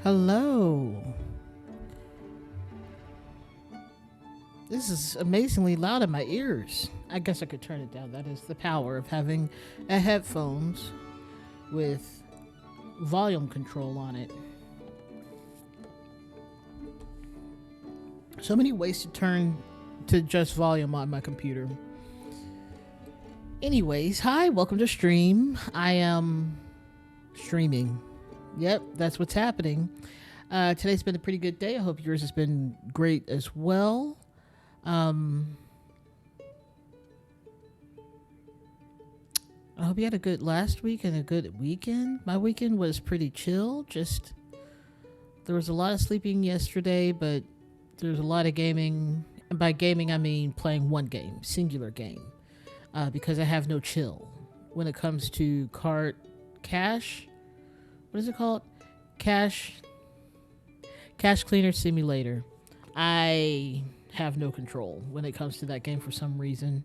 Hello. This is amazingly loud in my ears. I guess I could turn it down. That is the power of having a headphones with volume control on it. So many ways to turn to just volume on my computer. Anyways, hi, welcome to stream. I am streaming. Yep, that's what's happening. Today's been a pretty good day. I hope yours has been great as well. I hope you had a good last week and a good weekend. My weekend was pretty chill. Just there was a lot of sleeping yesterday, but there's a lot of gaming. And by gaming, I mean playing one game, singular game, because I have no chill when it comes to cash. What is it called? Cash Cleaner Simulator. I have no control when it comes to that game for some reason.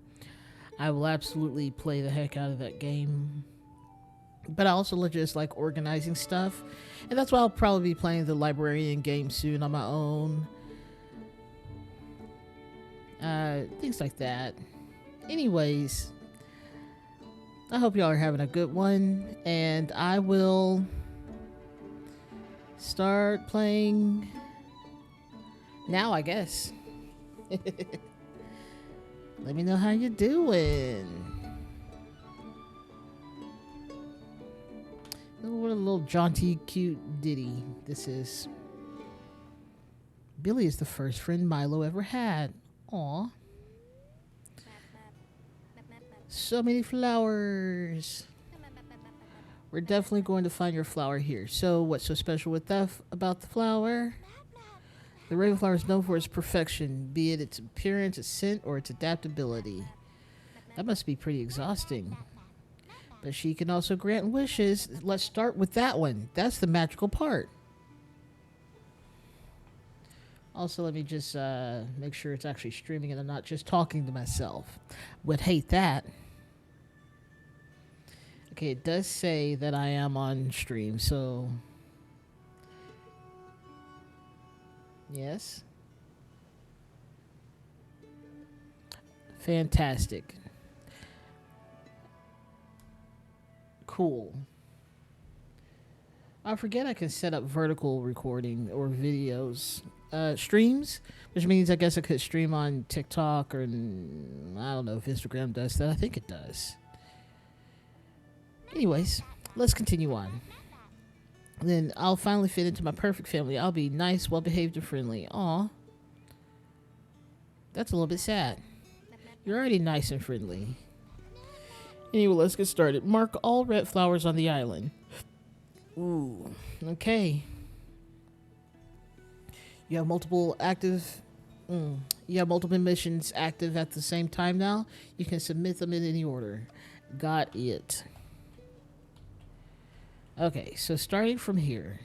I will absolutely play the heck out of that game. But I also just like organizing stuff. And that's why I'll probably be playing the librarian game soon on my own. Things like that. Anyways, I hope y'all are having a good one. And I will start playing now, I guess. Let me know how you're doing. What a little jaunty, cute ditty this is. Billy is the first friend Milo ever had. Aw. So many flowers. We're definitely going to find your flower here. So what's so special with that about the flower? The ravenflower is known for its perfection, be it its appearance, its scent, or its adaptability. That must be pretty exhausting. But she can also grant wishes. Let's start with that one. That's the magical part. Also, let me just make sure it's actually streaming and I'm not just talking to myself. Would hate that. Okay, it does say that I am on stream, so... Yes. Fantastic. Cool. I forget I can set up vertical recording or videos. Streams, which means I guess I could stream on TikTok or I don't know if Instagram does that. I think it does. Anyways, let's continue on. Then I'll finally fit into my perfect family. I'll be nice, well-behaved, and friendly. Aw. That's a little bit sad. You're already nice and friendly. Anyway, let's get started. Mark all red flowers on the island. Ooh. Okay. You have multiple missions active at the same time now. You can submit them in any order. Got it. Okay, so starting from here,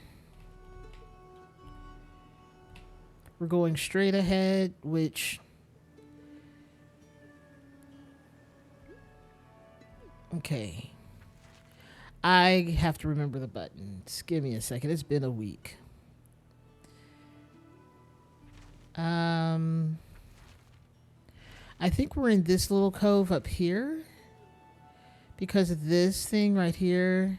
we're going straight ahead, which... Okay. I have to remember the buttons. Give me a second. It's been a week. I think we're in this little cove up here because of this thing right here.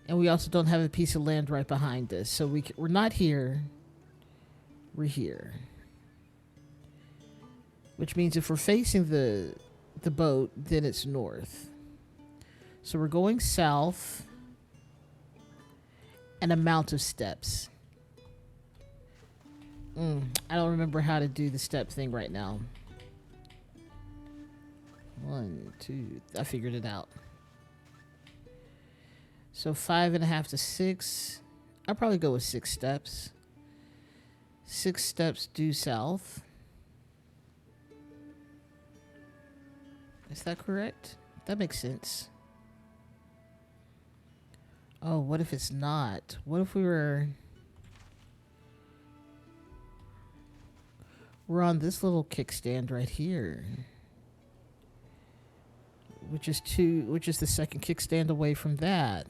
And we also don't have a piece of land right behind us. So we're not here. We're here. Which means if we're facing the boat, then it's north. So we're going south. And a mount of steps. I don't remember how to do the step thing right now. 1, 2. I figured it out. So 5.5 to 6. I'll probably go with 6 steps. 6 steps due south. Is that correct? That makes sense. Oh, what if it's not? What if we're on this little kickstand right here? Which is the second kickstand away from that.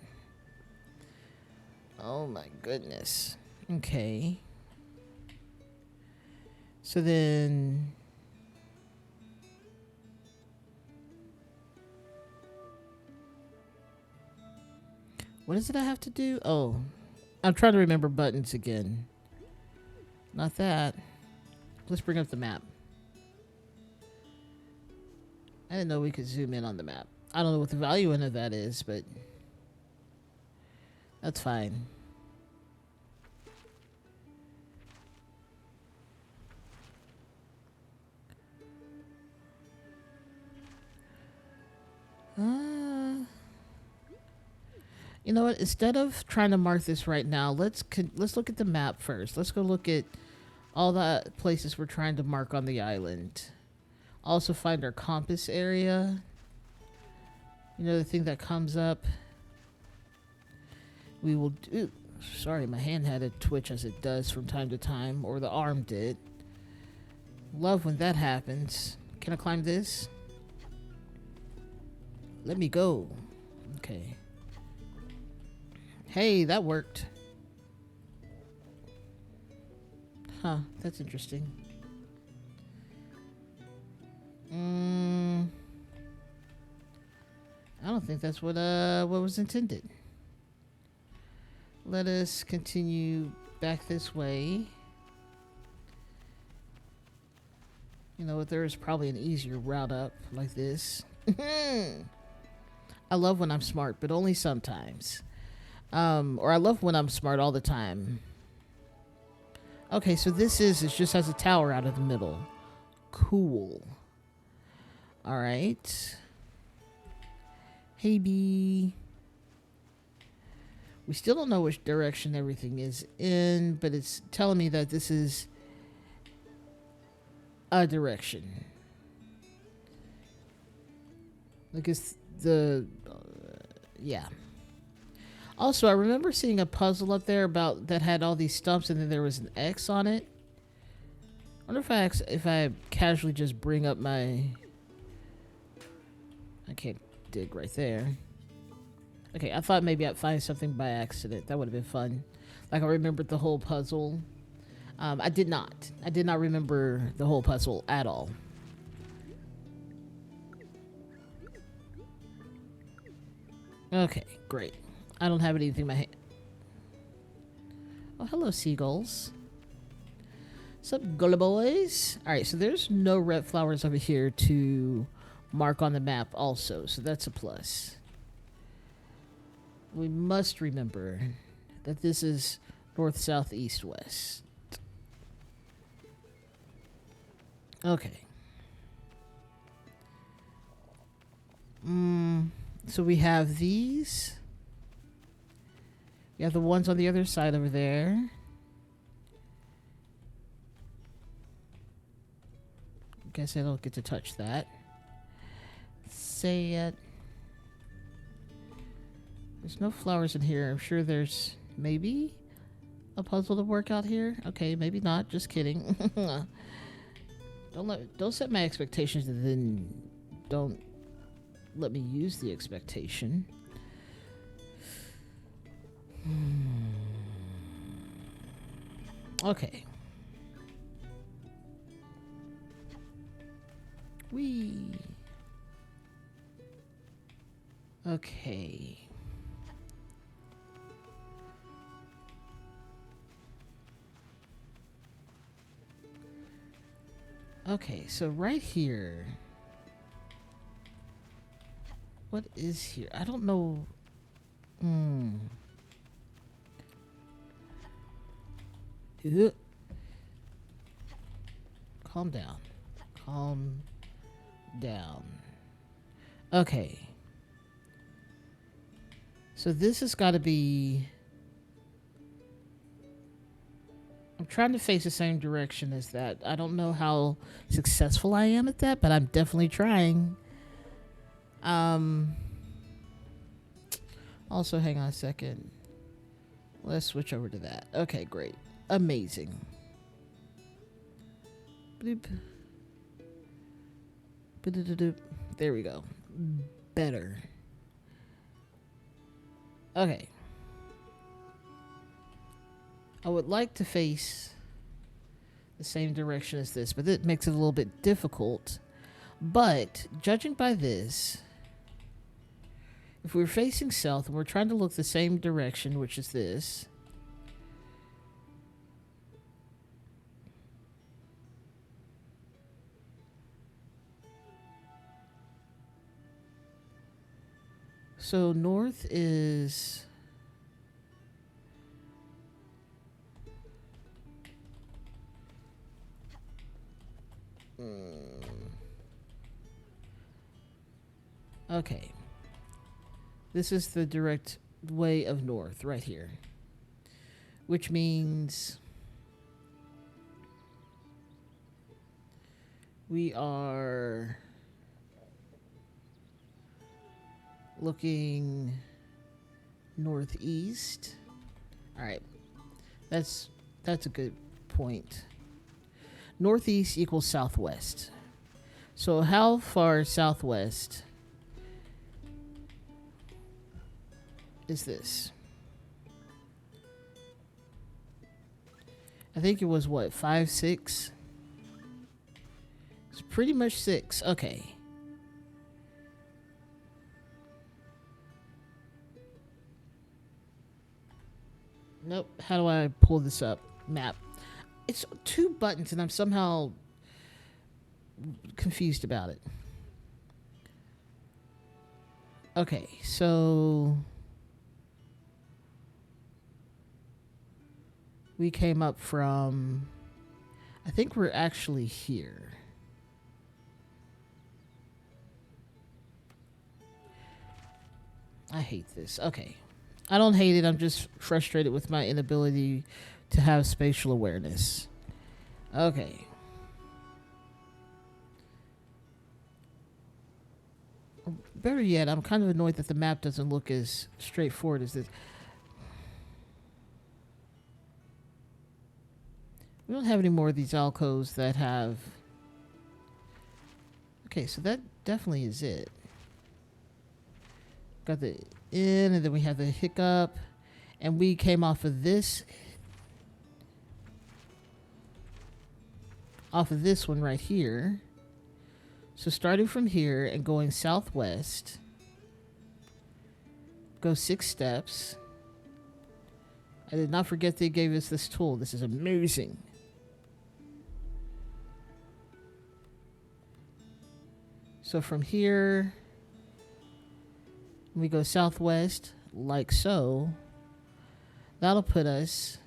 Oh my goodness. Okay. So then... what is it I have to do? Oh, I'm trying to remember buttons again. Not that. Let's bring up the map. I didn't know we could zoom in on the map. I don't know what the value in of that is, but that's fine. You know what? Instead of trying to mark this right now, let's look at the map first. Let's go look at all the places we're trying to mark on the island. Also find our compass area. You know, the thing that comes up. We will do... sorry, my hand had a twitch as it does from time to time. Or the arm did. Love when that happens. Can I climb this? Let me go. Okay. Hey, that worked. Huh, that's interesting. I don't think that's what was intended. Let us continue back this way. You know what, there is probably an easier route up like this. I love when I'm smart, but only sometimes. Or I love when I'm smart all the time. Okay, so this it just has a tower out of the middle. Cool. Alright. Hey, bee. We still don't know which direction everything is in, but it's telling me that this is a direction. Like it's the... yeah. Also, I remember seeing a puzzle up there about that had all these stumps and then there was an X on it. I wonder if I casually just bring up my... I can't dig right there. Okay, I thought maybe I'd find something by accident. That would have been fun. Like I remembered the whole puzzle. I did not. I did not remember the whole puzzle at all. Okay, great. I don't have anything in my hand. Oh, hello, seagulls. What's up, gully boys? Alright, so there's no red flowers over here to mark on the map also, so that's a plus. We must remember that this is north, south, east, west. Okay. So we have these. We have the ones on the other side over there. Guess I don't get to touch that. Say it. There's no flowers in here. I'm sure there's maybe a puzzle to work out here. Okay, maybe not. Just kidding. Don't set my expectations and then don't let me use the expectation. Okay. Whee. Okay. Okay, so right here. What is here? I don't know. Calm down. Calm down. Okay. So this has got to be... I'm trying to face the same direction as that. I don't know how successful I am at that, but I'm definitely trying. Also, hang on a second. Let's switch over to that. Okay, great. Amazing. Bloop. Ba-da-da-doop. There we go. Better. Okay. I would like to face the same direction as this, but it makes it a little bit difficult. But judging by this, if we're facing south and we're trying to look the same direction, which is this, so north is okay. This is the direct way of north right here, which means we are looking northeast. All right, that's a good point. Northeast equals southwest. So how far southwest is this? I think it was what, 5, 6? It's pretty much 6. Okay. Nope. How do I pull this up? Map. It's 2 buttons and I'm somehow confused about it. Okay, so we came up from, I think we're actually here. I hate this. Okay. I don't hate it. I'm just frustrated with my inability to have spatial awareness. Okay. Better yet, I'm kind of annoyed that the map doesn't look as straightforward as this. We don't have any more of these alcoves that have... Okay, so that definitely is it. Got the in, and then we have the hiccup, and we came off of this one right here. So starting from here and going southwest, go 6 steps. I did not forget they gave us this tool. This is amazing. So from here, we go southwest, like so. That'll put us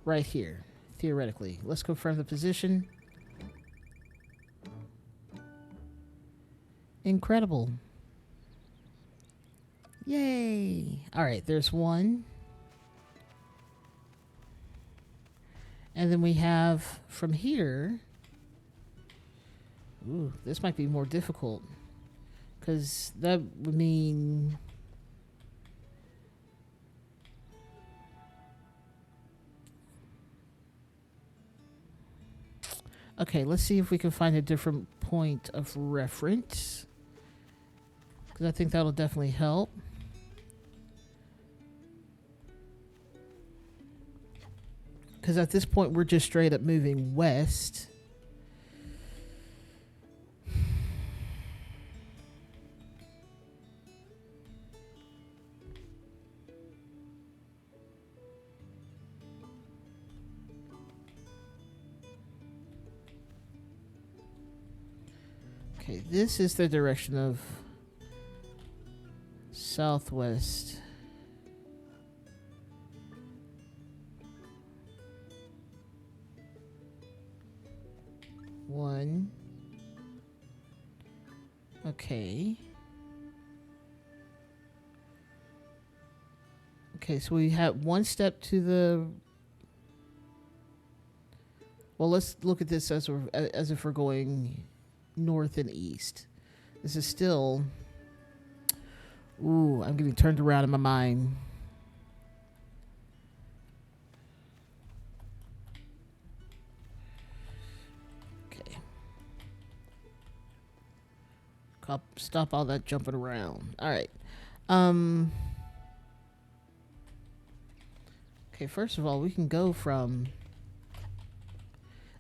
right here, theoretically. Let's confirm the position. Incredible. Yay. All right, there's one. And then we have from here... Ooh, this might be more difficult. Because that would mean... Okay, let's see if we can find a different point of reference. Because I think that'll definitely help. Because at this point, we're just straight up moving west. Okay, this is the direction of southwest. One. Okay. Okay, so we have one step to the... Well, let's look at this as if we're going north and east. This is still... Ooh, I'm getting turned around in my mind. Okay. Stop all that jumping around. All right. Um. Okay, first of all, we can go from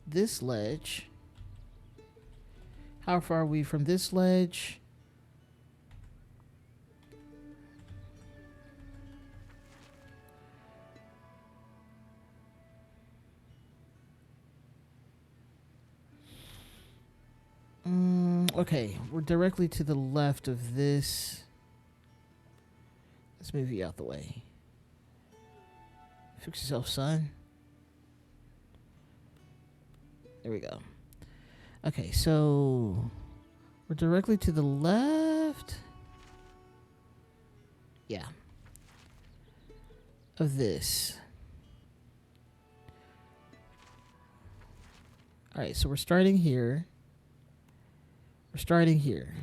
this ledge. How far are we from this ledge? Okay, we're directly to the left of this. Let's move you out the way. Fix yourself, son. There we go. Okay, so we're directly to the left. Yeah. Of this. Alright, so we're starting here. We're starting here.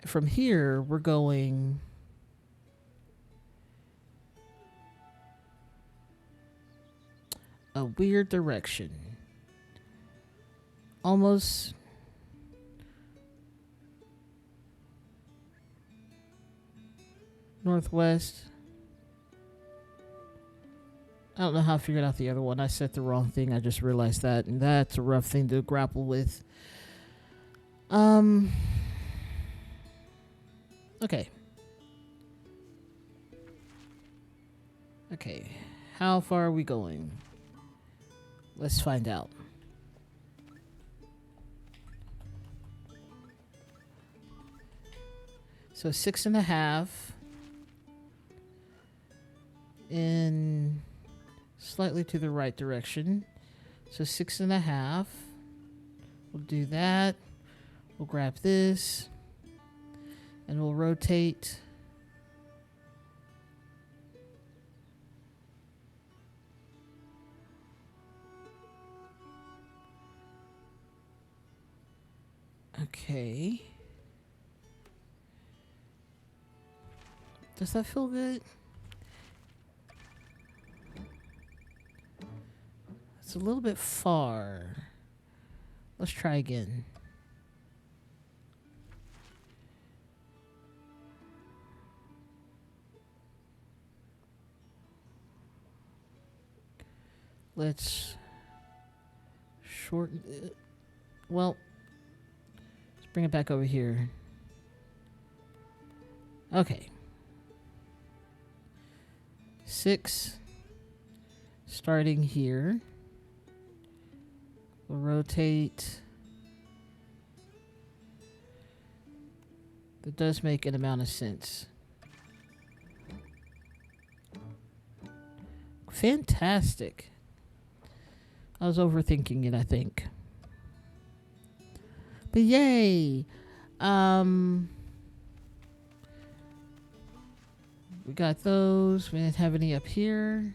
From here, we're going a weird direction. Almost northwest. I don't know how I figured out the other one. I set the wrong thing. I just realized that, and that's a rough thing to grapple with. Okay. Okay. How far are we going? Let's find out. So 6.5 in slightly to the right direction. So 6.5. We'll do that. We'll grab this and we'll rotate. Okay. Does that feel good? It's a little bit far. Let's try again. Let's shorten it. Well, let's bring it back over here. Okay. 6. Starting here. We'll rotate. That does make an amount of sense. Fantastic. I was overthinking it, I think. But yay. We got those. We didn't have any up here.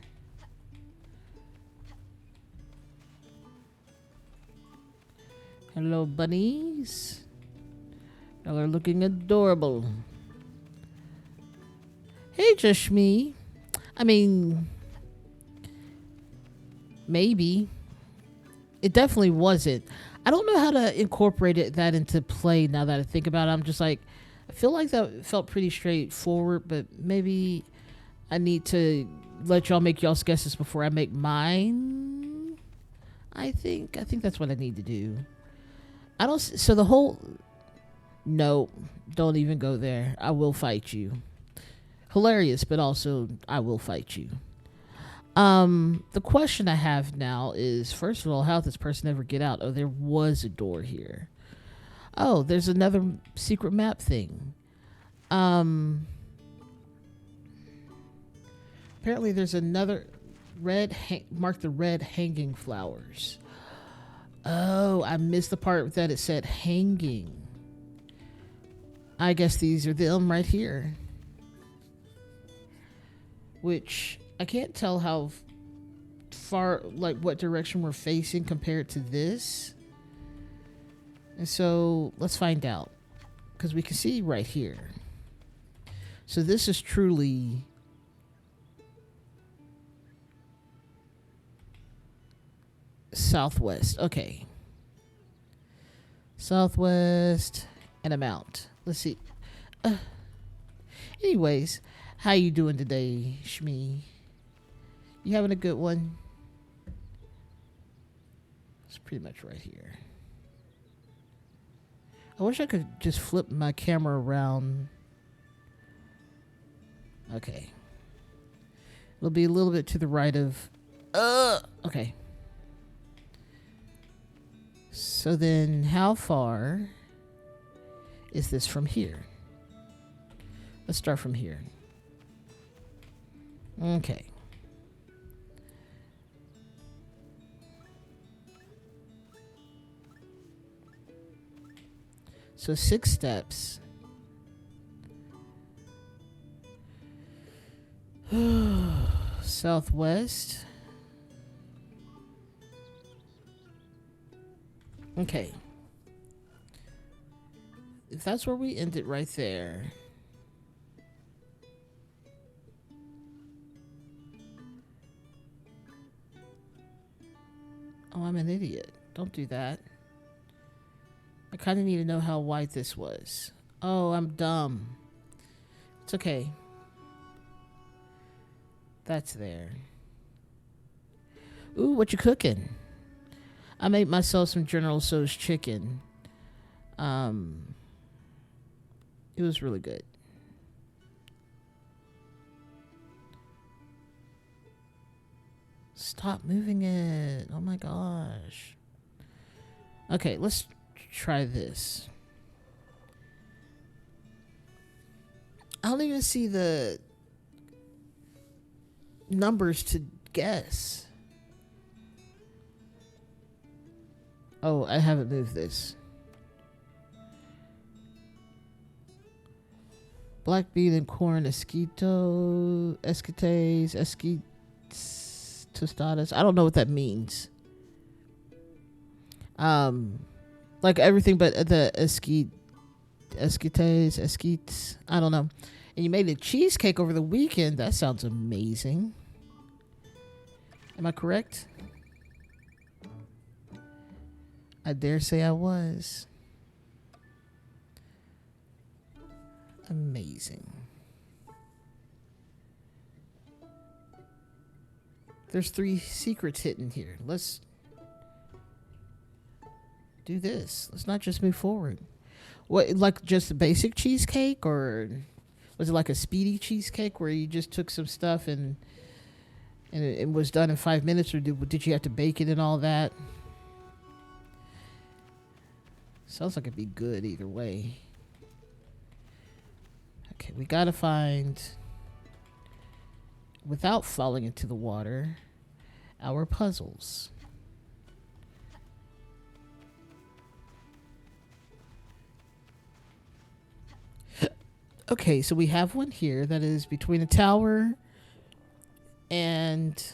Hello, bunnies. Y'all are looking adorable. Hey, just me. I mean, maybe. It definitely wasn't. I don't know how to incorporate that into play now that I think about it. I'm just like, I feel like that felt pretty straightforward, but maybe I need to let y'all make y'all's guesses before I make mine. I think that's what I need to do. I don't. So the whole. No, don't even go there. I will fight you. Hilarious, but also I will fight you. The question I have now is, first of all, how did this person ever get out? Oh, there was a door here. Oh, there's another secret map thing. Apparently there's another mark the red hanging flowers. Oh, I missed the part that it said hanging. I guess these are them right here. Which I can't tell how far, like what direction we're facing compared to this. And so let's find out. Because we can see right here. So this is truly southwest. Okay. Southwest an amount. Let's see. Anyways, how you doing today, Shmi? You having a good one? It's pretty much right here. I wish I could just flip my camera around. Okay. It'll be a little bit to the right of... Okay. So then how far is this from here? Let's start from here. Okay. So 6 steps. Southwest. Okay. If that's where we end it right there. Oh, I'm an idiot. Don't do that. I kind of need to know how wide this was. Oh, I'm dumb. It's okay. That's there. Ooh, what you cooking? I made myself some General Tso's chicken. It was really good. Stop moving it. Oh my gosh. Okay, let's try this. I don't even see the numbers to guess. Oh, I haven't moved this. Black bean and corn, esquites, tostadas. I don't know what that means. Like everything but the esquites. I don't know. And you made a cheesecake over the weekend. That sounds amazing. Am I correct? I dare say I was. Amazing. There's 3 secrets hidden here. Let's do this. Let's not just move forward. What, like just a basic cheesecake, or was it like a speedy cheesecake where you just took some stuff and it was done in 5 minutes, or did you have to bake it and all that? Sounds like it'd be good either way. Okay, we gotta find, without falling into the water, our puzzles. Okay, so we have one here that is between a tower and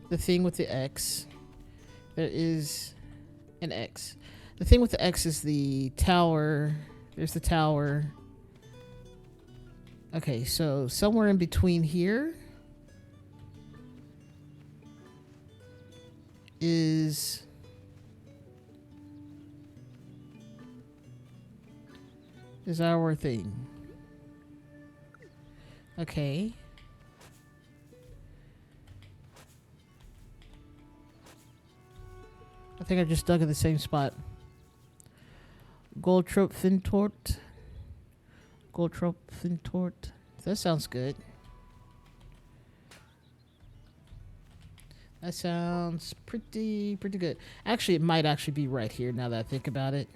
the thing with the X. There is an X. The thing with the X is the tower. There's the tower. Okay, so somewhere in between here is our thing. Okay. I think I just dug in the same spot. Goldtrop Fintort. That sounds good. That sounds pretty good. Actually, it might actually be right here now that I think about it.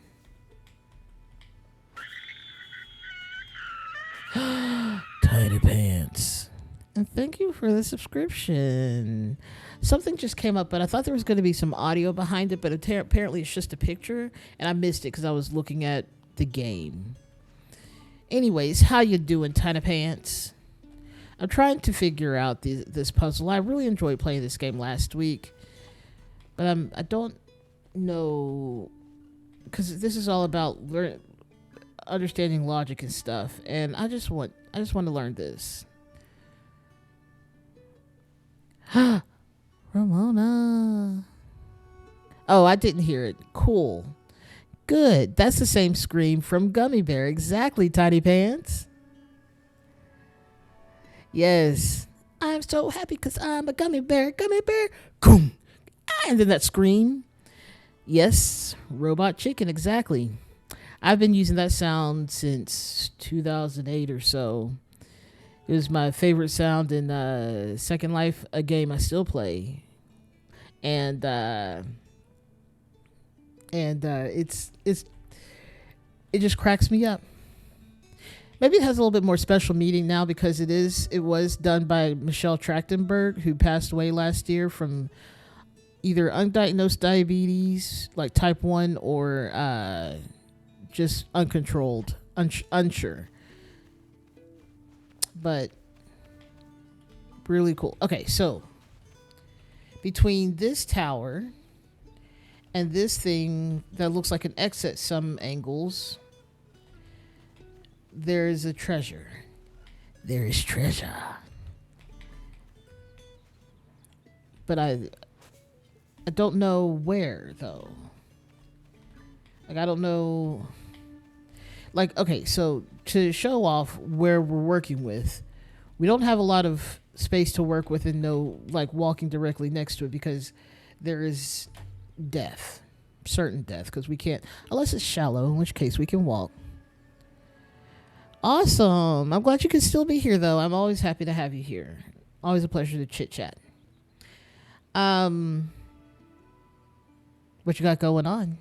Tiny Pants. And thank you for the subscription. Something just came up, but I thought there was going to be some audio behind it, but apparently it's just a picture, and I missed it because I was looking at the game. Anyways, how you doing, Tiny Pants? I'm trying to figure out this puzzle. I really enjoyed playing this game last week, but I don't know, because this is all about understanding logic and stuff, and I just want to learn this. Ramona. Oh, I didn't hear it. Cool. Good. That's the same scream from Gummy Bear. Exactly, Tiny Pants. Yes. I'm so happy because I'm a gummy bear. Gummy bear. Boom. And then that scream. Yes. Robot Chicken. Exactly. I've been using that sound since 2008 or so. It was my favorite sound in Second Life, a game I still play. And it just cracks me up. Maybe it has a little bit more special meaning now because it was done by Michelle Trachtenberg, who passed away last year from either undiagnosed diabetes, like type 1, or just uncontrolled, unsure. But really cool. Okay, so between this tower and this thing that looks like an X at some angles, there is a treasure. There is treasure. But I don't know where, though. Like, I don't know. Like, okay, so to show off where we're working with, we don't have a lot of space to work with and no, like, walking directly next to it because there is death. Certain death, because we can't, unless it's shallow, in which case we can walk. Awesome. I'm glad you can still be here, though. I'm always happy to have you here. Always a pleasure to chit chat. What you got going on?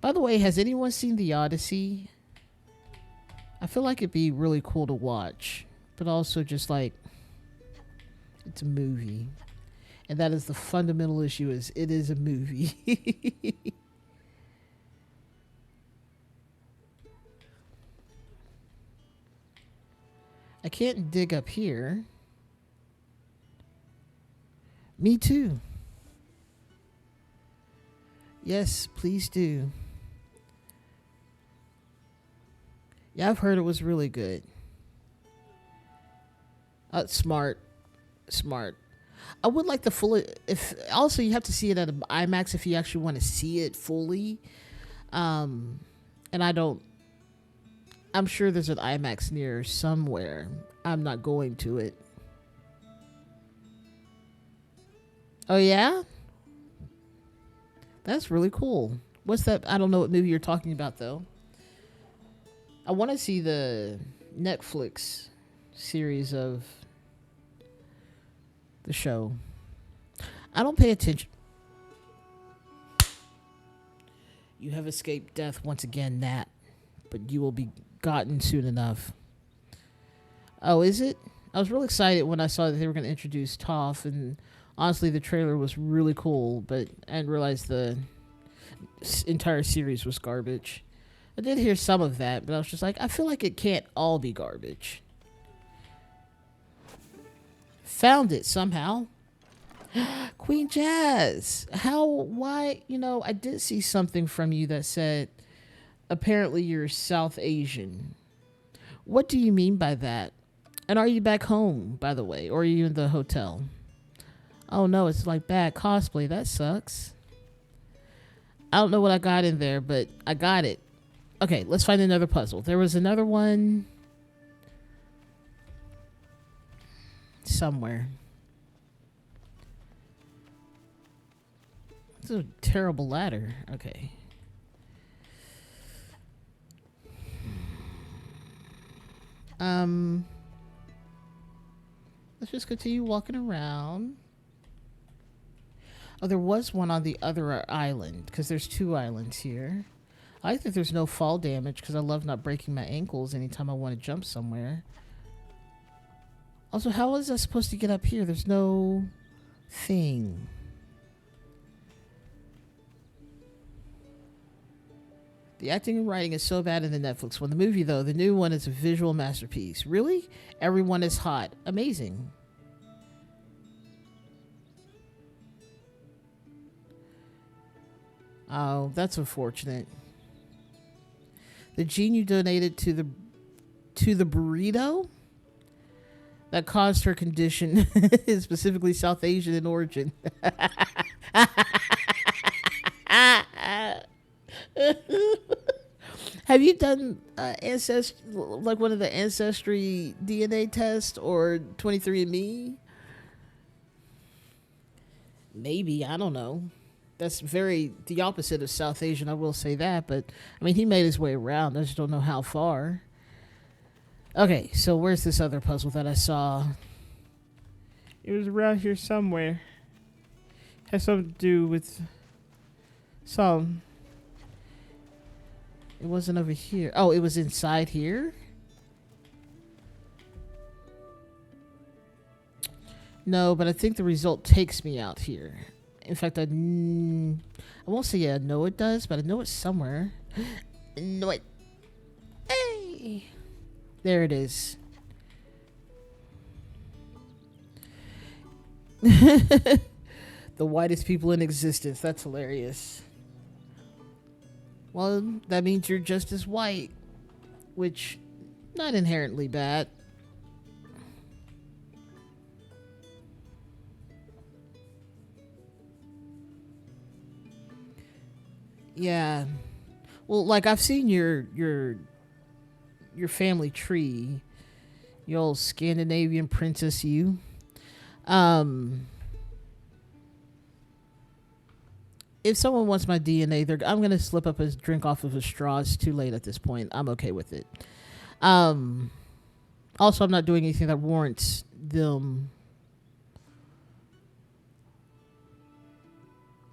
By the way, has anyone seen The Odyssey? I feel like it'd be really cool to watch, but also just like it's a movie. And that is the fundamental issue, is it is a movie. I can't dig up here. Me too. Yes, please do. Yeah, I've heard it was really good. Smart. I would like the full. If also you have to see it at an IMAX if you actually want to see it fully. And I don't. I'm sure there's an IMAX near somewhere. I'm not going to it. Oh yeah? That's really cool. What's that? I don't know what movie you're talking about though. I want to see the Netflix series of the show. I don't pay attention. You have escaped death once again, Nat, but you will be gotten soon enough. Oh, is it? I was really excited when I saw that they were going to introduce Toph, and honestly, the trailer was really cool, but I didn't realize the entire series was garbage. I did hear some of that, but I was just like, I feel like it can't all be garbage. Found it somehow. Queen Jazz. Why, I did see something from you that said, apparently you're South Asian. What do you mean by that? And are you back home, by the way? Or are you in the hotel? Oh no, it's like bad cosplay. That sucks. I don't know what I got in there, but I got it. Okay, let's find another puzzle. There was another one somewhere. It's a terrible ladder. Okay. Let's just continue walking around. Oh, there was one on the other island, because there's two islands here. I think there's no fall damage, because I love not breaking my ankles anytime I want to jump somewhere. Also, how is I supposed to get up here? There's no thing. The acting and writing is so bad in the Netflix one. The movie, though, the new one is a visual masterpiece. Really? Everyone is hot. Amazing. Oh, that's unfortunate. The gene you donated to the burrito that caused her condition is specifically South Asian in origin. Have you done like one of the ancestry DNA tests or 23andMe? Maybe, I don't know. That's very the opposite of South Asian, I will say that. But I mean, he made his way around. I just don't know how far. Okay, so where's this other puzzle that I saw? It was around here somewhere. Has something to do with some. It wasn't over here. Oh, it was inside here? No, but I think the result takes me out here. In fact, I won't say I know it does, but I know it's somewhere. I know it. Hey! There it is. The whitest people in existence. That's hilarious. Well, that means you're just as white, which not inherently bad. Yeah. Well, like I've seen your family tree, your old Scandinavian princess you. If someone wants my DNA, I'm gonna slip up a drink off of a straw. It's too late at this point. I'm okay with it. Also, I'm not doing anything that warrants them.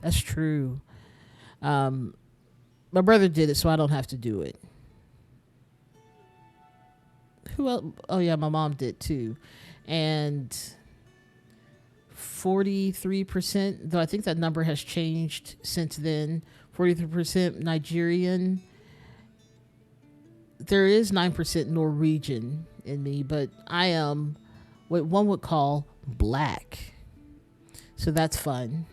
That's true. My brother did it, so I don't have to do it. Who else? Oh yeah, my mom did too, and 43%. Though I think that number has changed since then. 43% Nigerian. There is 9% Norwegian in me, but I am what one would call black. So that's fun.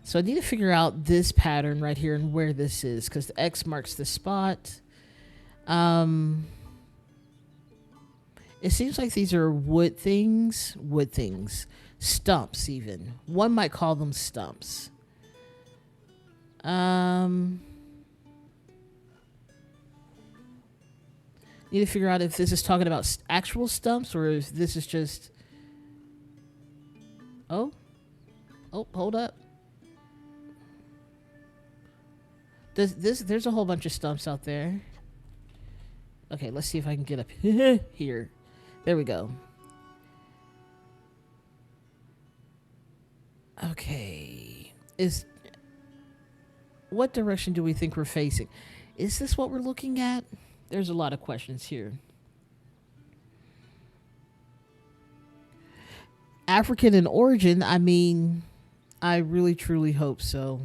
So I need to figure out this pattern right here and where this is, because the X marks the spot. It seems like these are wood things, stumps even. One might call them stumps. Need to figure out if this is talking about actual stumps or if this is just... Oh, hold up. There's a whole bunch of stumps out there. Okay, let's see if I can get up here. There we go. Okay. What direction do we think we're facing? Is this what we're looking at? There's a lot of questions here. African in origin, I mean, I really truly hope so.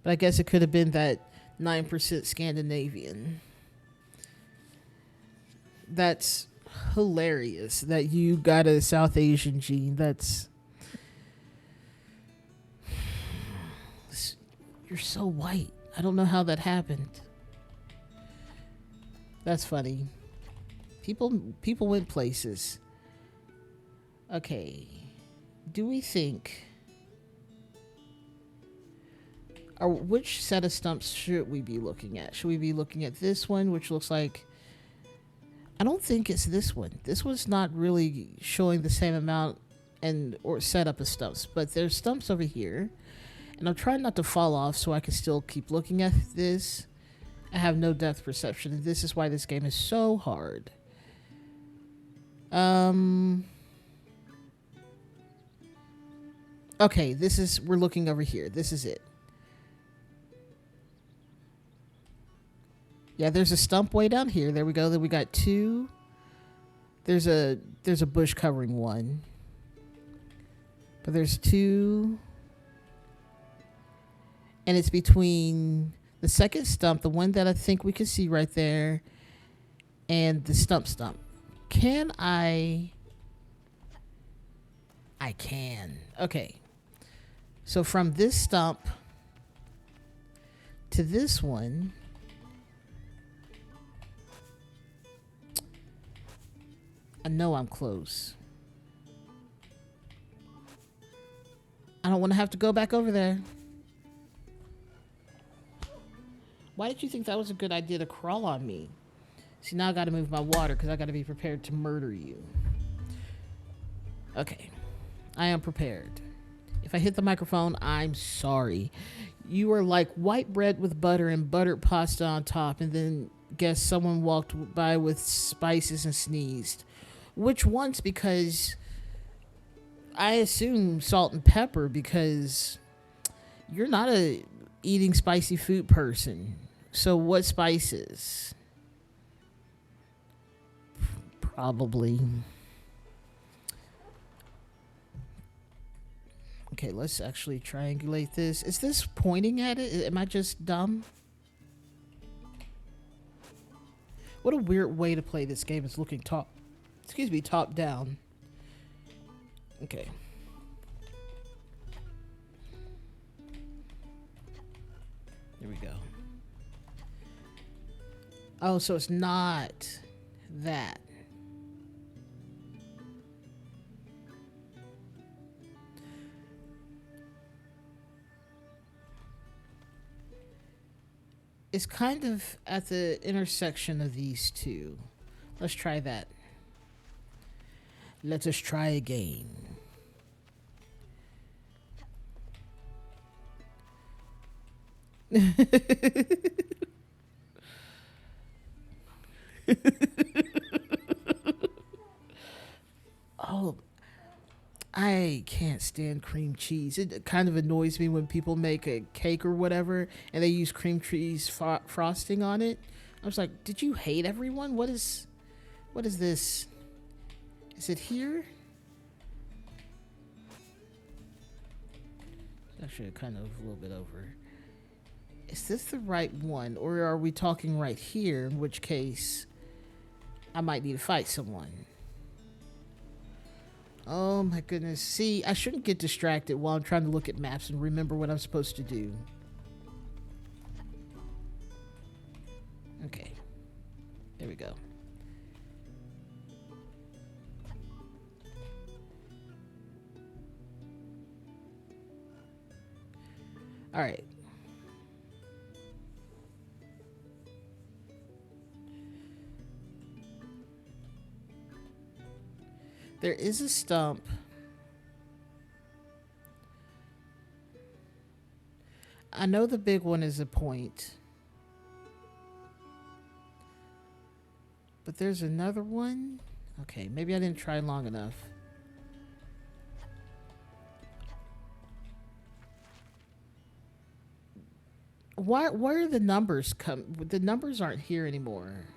But I guess it could have been that 9% Scandinavian. That's hilarious that you got a South Asian gene. You're so white. I don't know how that happened. That's funny. People went places. Okay. Do we think... Or which set of stumps should we be looking at? Should we be looking at this one, which looks like... I don't think it's this one. This one's not really showing the same amount or setup of stumps. But there's stumps over here. And I'm trying not to fall off so I can still keep looking at this. I have no depth perception. And this is why this game is so hard. Okay, we're looking over here. This is it. Yeah, there's a stump way down here. There we go. Then we got two. There's a bush covering one. But there's two. And it's between the second stump, the one that I think we can see right there, and the stump. Can I can. Okay. So from this stump to this one, I know I'm close. I don't want to have to go back over there. Why did you think that was a good idea to crawl on me? See, now I gotta move my water because I gotta be prepared to murder you. Okay. I am prepared. If I hit the microphone, I'm sorry. You are like white bread with butter and buttered pasta on top, and then guess someone walked by with spices and sneezed. Which ones? Because I assume salt and pepper, because you're not a eating spicy food person. So what spices? Probably. Okay, let's actually triangulate this. Is this pointing at it? Am I just dumb? What a weird way to play this game, is looking top down. Okay. There we go. Oh, so it's not that. It's kind of at the intersection of these two. Let's try that. Let us try again. Oh, I can't stand cream cheese. It kind of annoys me when people make a cake or whatever and they use cream cheese frosting on it. I was like, did you hate everyone? What is this? Is it here? It's actually kind of a little bit over. Is this the right one? Or are we talking right here? In which case, I might need to fight someone. Oh my goodness. See, I shouldn't get distracted while I'm trying to look at maps and remember what I'm supposed to do. Okay. There we go. All right. There is a stump. I know the big one is a point. But there's another one. Okay, maybe I didn't try long enough. Where are the numbers come? The numbers aren't here anymore.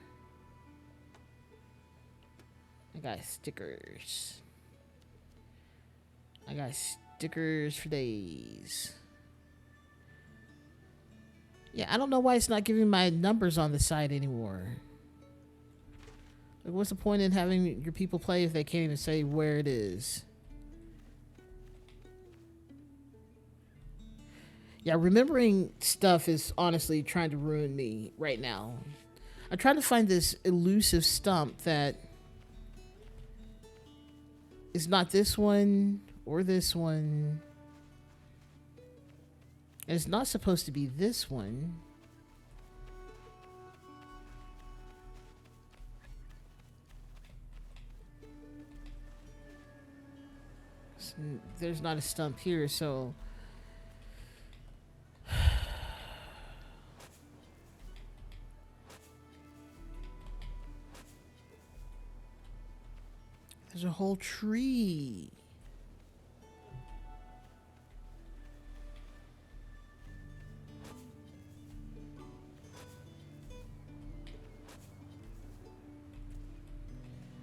I got stickers. I got stickers for days. Yeah, I don't know why it's not giving my numbers on the side anymore. Like, what's the point in having your people play if they can't even say where it is? Yeah, remembering stuff is honestly trying to ruin me right now. I'm trying to find this elusive stump that is not this one or this one. And it's not supposed to be this one. So there's not a stump here, so... There's a whole tree.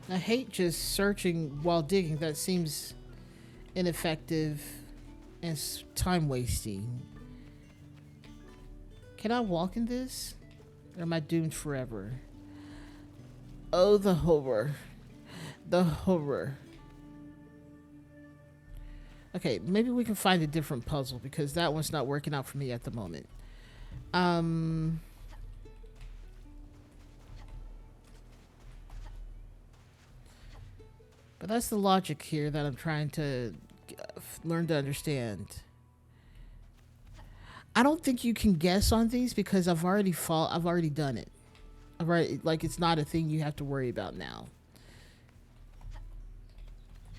I hate just searching while digging. That seems ineffective and time wasting. Can I walk in this? Or am I doomed forever? Oh, the horror. The horror. Okay, maybe we can find a different puzzle because that one's not working out for me at the moment. But that's the logic here that I'm trying to learn to understand. I don't think you can guess on these because I've already done it. I've already, like, it's not a thing you have to worry about now.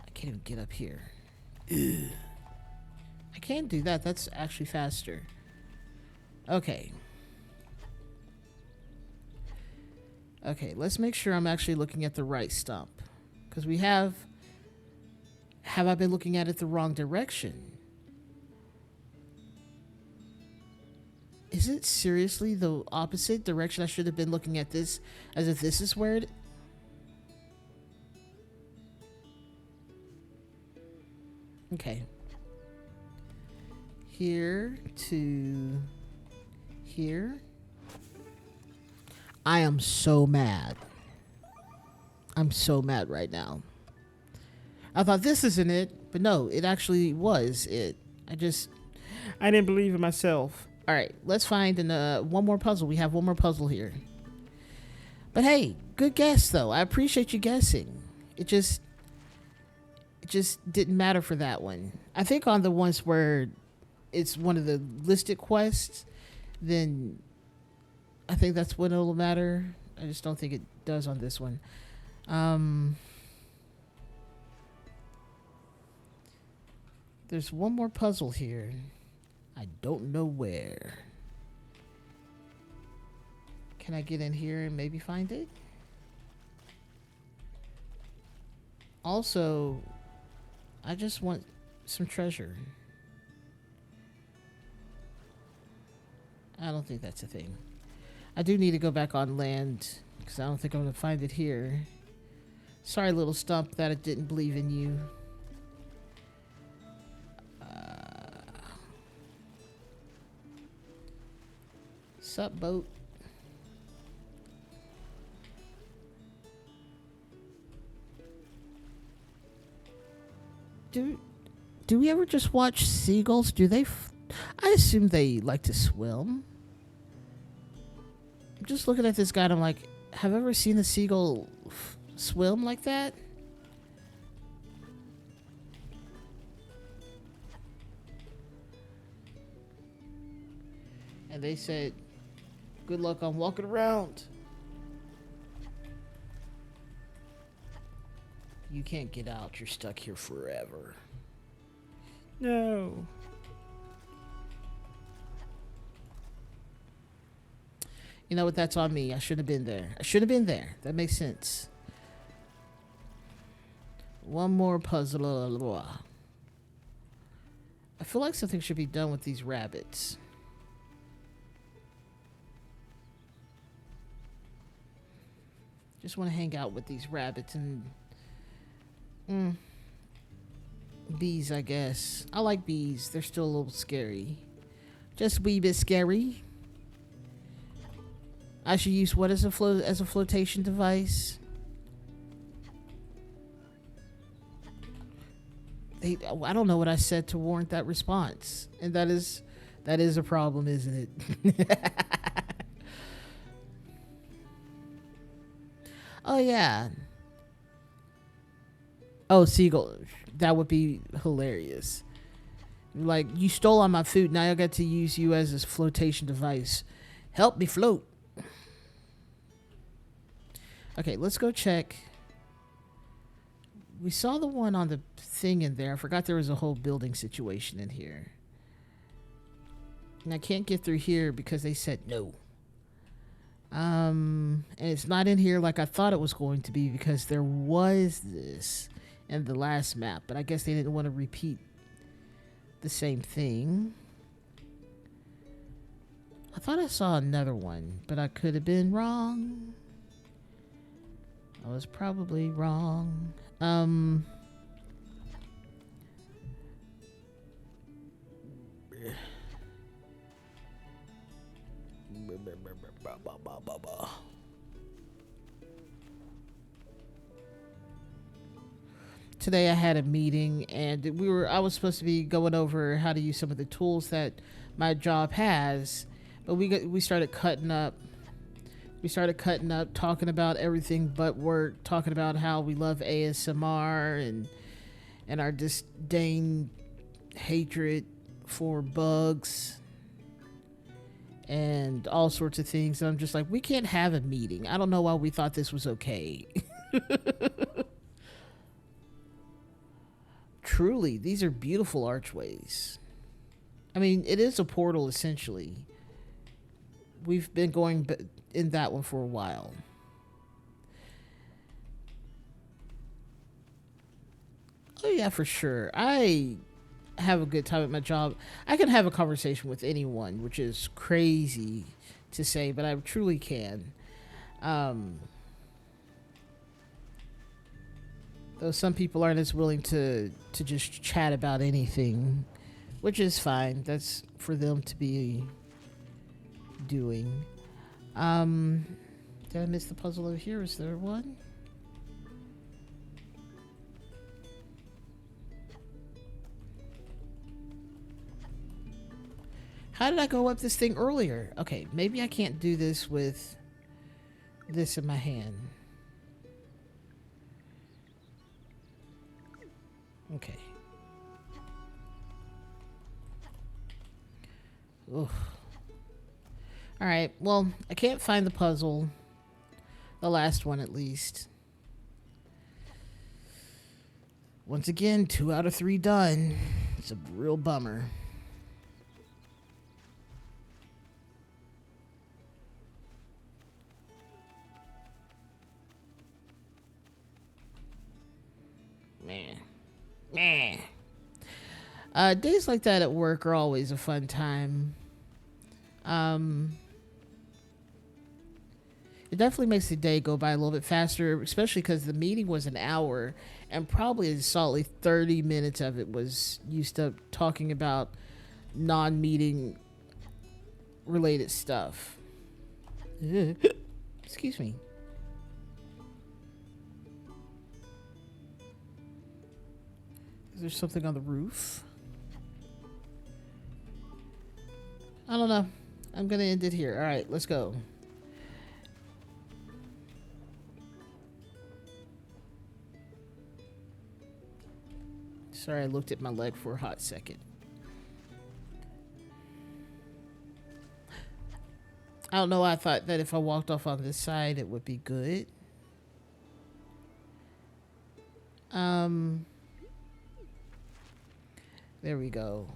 I can't even get up here. Ugh. I can't do that. That's actually faster. Okay. Okay, let's make sure I'm actually looking at the right stump. Because we have... Have I been looking at it the wrong direction? Is it seriously the opposite direction? I should have been looking at this as if this is where it... Okay. Here to here. I am so mad. I'm so mad right now. I thought this isn't it, but no, it actually was it. I didn't believe in myself. All right, let's find one more puzzle. We have one more puzzle here. But hey, good guess though. I appreciate you guessing. It just didn't matter for that one. I think on the ones where it's one of the listed quests, then I think that's when it'll matter. I just don't think it does on this one. There's one more puzzle here. I don't know where. Can I get in here and maybe find it? Also, I just want some treasure. I don't think that's a thing. I do need to go back on land because I don't think I'm going to find it here. Sorry, little stump, that I didn't believe in you. Sup, boat? Do we ever just watch seagulls? Do they? I assume they like to swim. I'm just looking at this guy and I'm like, have I ever seen a seagull swim like that? And they said, good luck on walking around. You can't get out. You're stuck here forever. No. You know what? That's on me. I shouldn't have been there. I should have been there. That makes sense. One more puzzle. I feel like something should be done with these rabbits. Just want to hang out with these rabbits and bees, I guess. I like bees. They're still a little scary. Just a wee bit scary. I should use what as a flotation device? I don't know what I said to warrant that response. And that is a problem, isn't it? Oh, yeah. Oh, seagull. That would be hilarious. Like, you stole all my food. Now I got to use you as a flotation device. Help me float. Okay, let's go check. We saw the one on the thing in there. I forgot there was a whole building situation in here. And I can't get through here because they said no. And it's not in here like I thought it was going to be because there was this in the last map, but I guess they didn't want to repeat the same thing. I thought I saw another one, but I could have been wrong. I was probably wrong. Today I had a meeting and I was supposed to be going over how to use some of the tools that my job has, but we started cutting up. We started cutting up, talking about everything but work, talking about how we love ASMR and our disdain hatred for bugs. and all sorts of things. And I'm just like, we can't have a meeting. I don't know why we thought this was okay. Truly, these are beautiful archways. I mean, it is a portal essentially. We've been going in that one for a while. Oh yeah, for sure. I have a good time at my job. I can have a conversation with anyone, which is crazy to say, but I truly can. Though some people aren't as willing to just chat about anything, which is fine. That's for them to be doing. Did I miss the puzzle over here? Is there one? How did I go up this thing earlier? Okay, maybe I can't do this with this in my hand. Okay. Oof. Alright, well, I can't find the puzzle. The last one, at least. Once again, 2 out of 3 done. It's a real bummer. Man. Days like that at work are always a fun time. It definitely makes the day go by a little bit faster, especially because the meeting was an hour, and probably a solidly 30 minutes of it was used up talking about non-meeting related stuff. Excuse me. Is there something on the roof? I don't know. I'm gonna end it here. All right, let's go. Sorry, I looked at my leg for a hot second. I don't know. I thought that if I walked off on this side, it would be good. There we go.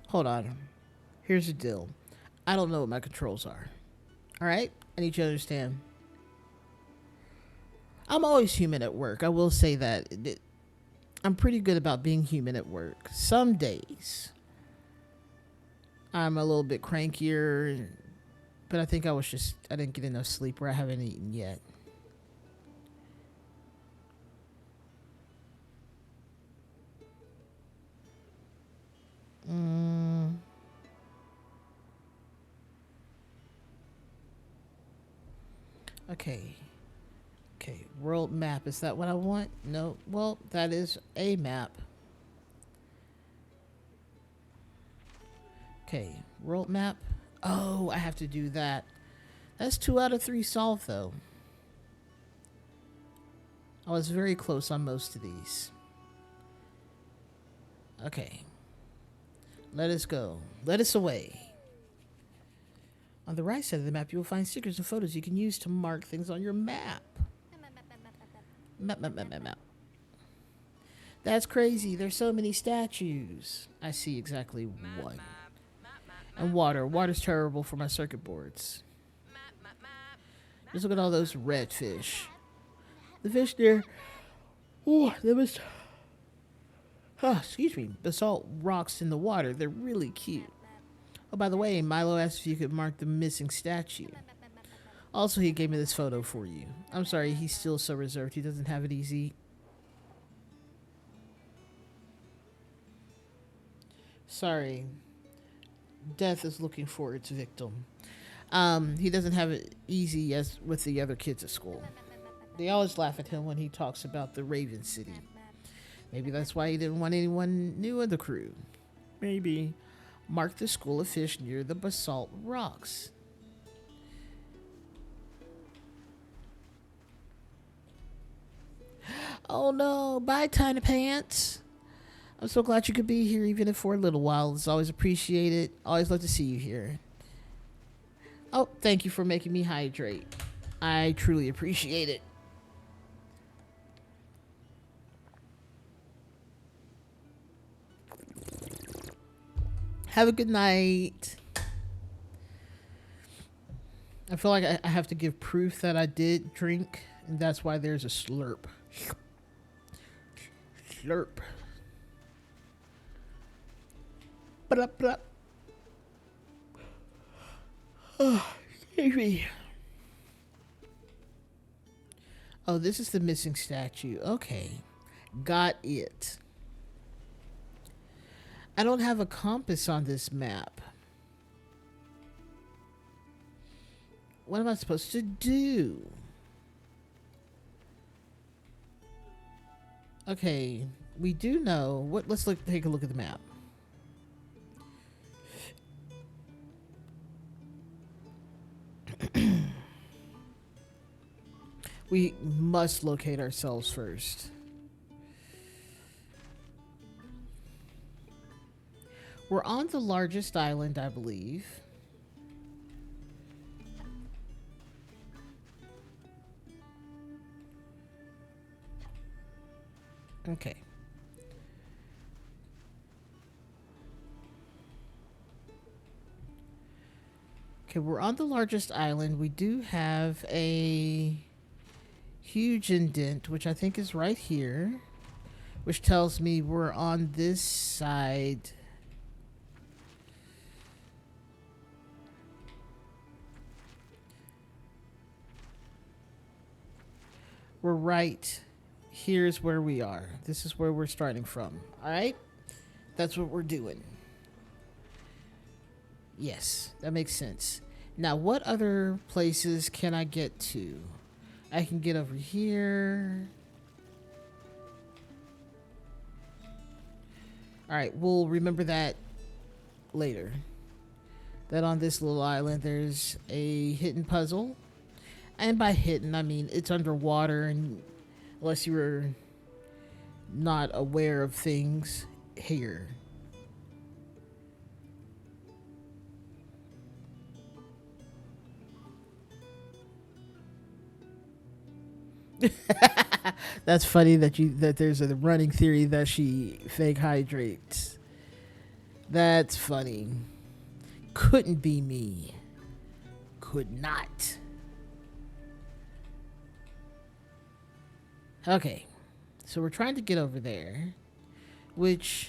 Hold on. Here's the deal. I don't know what my controls are. All right? I need you to understand. I'm always human at work. I will say that. I'm pretty good about being human at work. Some days, I'm a little bit crankier, but I think I didn't get enough sleep or I haven't eaten yet. Okay. Okay, world map. Is that what I want? No. Well, that is a map. Okay, world map. Oh, I have to do that. That's 2 out of 3 solved, though. I was very close on most of these. Okay. Let us go. Let us away. On the right side of the map, you will find stickers and photos you can use to mark things on your map. Map. That's crazy. There's so many statues. I see exactly one. And water. Water's terrible for my circuit boards. Just look at all those red fish. The fish there. Oh, there was... excuse me. Basalt rocks in the water. They're really cute. Oh, by the way, Milo asked if you could mark the missing statue. Also, he gave me this photo for you. I'm sorry, he's still so reserved. He doesn't have it easy. Sorry. Death is looking for its victim. He doesn't have it easy as with the other kids at school. They always laugh at him when he talks about the Raven City. Maybe that's why he didn't want anyone new in the crew. Maybe. Mark the school of fish near the basalt rocks. Oh no, bye Tiny Pants. I'm so glad you could be here, even if for a little while. It's always appreciated. Always love to see you here. Oh, thank you for making me hydrate. I truly appreciate it. Have a good night. I feel like I have to give proof that I did drink, and that's why there's a slurp. Slurp. Ba-da-ba-da. Oh, excuse me. Oh, this is the missing statue. Okay. Got it. I don't have a compass on this map. What am I supposed to do? Okay, we do know what. Let's take a look at the map. We must locate ourselves first. We're on the largest island, I believe. Okay. Okay, we're on the largest island. We do have a huge indent, which I think is right here, which tells me we're on this side. We're right. Here's where we are. This is where we're starting from. All right? That's what we're doing. Yes, that makes sense. Now, what other places can I get to? I can get over here. All right, we'll remember that later. That on this little island, there's a hidden puzzle. And by hidden, I mean it's underwater, and unless you were not aware of things here. That's funny that there's a running theory that she fake hydrates. That's funny. Couldn't be me. Could not. Okay, so we're trying to get over there, which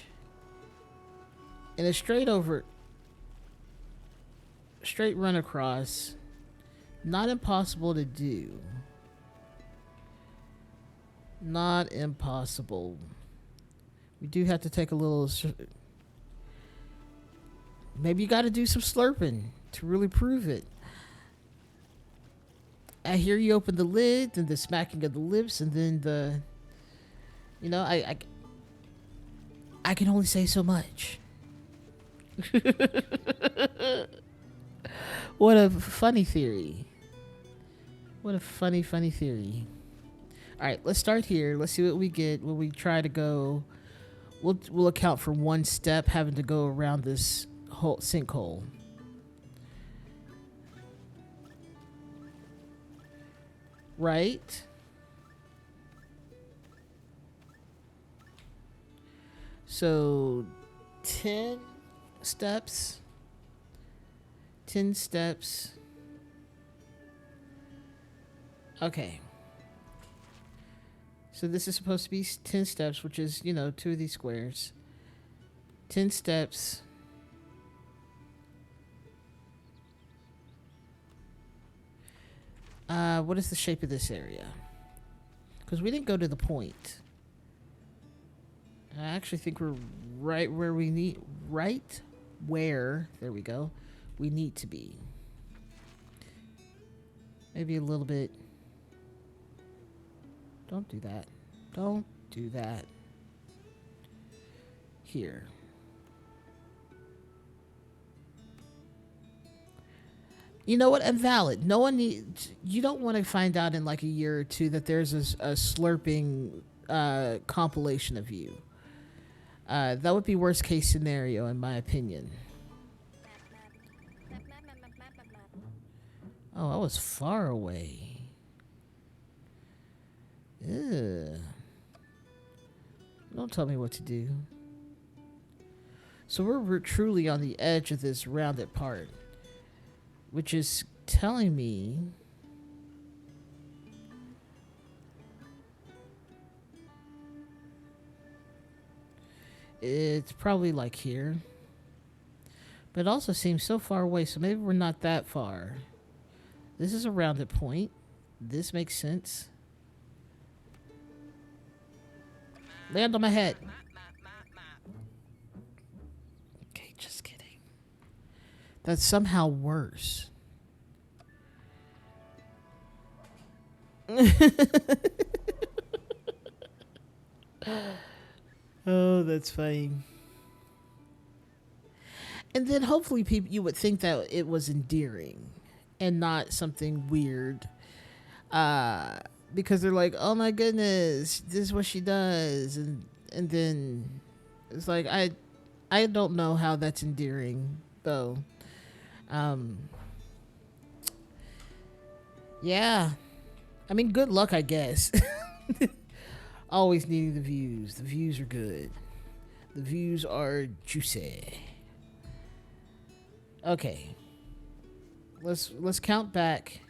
in a straight run across, not impossible to do. Not impossible. We do have to take a little. Maybe you got to do some slurping to really prove it. I hear you open the lid and the smacking of the lips, and then the, you know, I can only say so much. What a funny theory. What a funny theory. All right, let's start here. Let's see what we get when we try to go. We'll account for one step having to go around this whole sinkhole. Right? So 10 steps. 10 steps. Okay. So this is supposed to be 10 steps, which is, 2 of these squares. 10 steps. What is the shape of this area? Because we didn't go to the point. I actually think we're right where we need... Right where... There we go. We need to be. Maybe a little bit... Don't do that. Don't do that. Here. You know what? Invalid. No one needs... You don't want to find out in like a year or two that there's a slurping compilation of you. That would be worst case scenario, in my opinion. Oh, I was far away. Ugh. Don't tell me what to do. So we're truly on the edge of this rounded part, which is telling me it's probably like here. But it also seems so far away, so maybe we're not that far. This is a rounded point. This makes sense. Land on my head. Okay, just kidding. That's somehow worse. Oh, that's funny. And then hopefully people you would think that it was endearing and not something weird. Because they're like, "Oh my goodness, this is what she does." And then it's like I don't know how that's endearing though. Yeah. I mean, good luck, I guess. Always needing the views. The views are good. The views are juicy. Okay. Let's count back.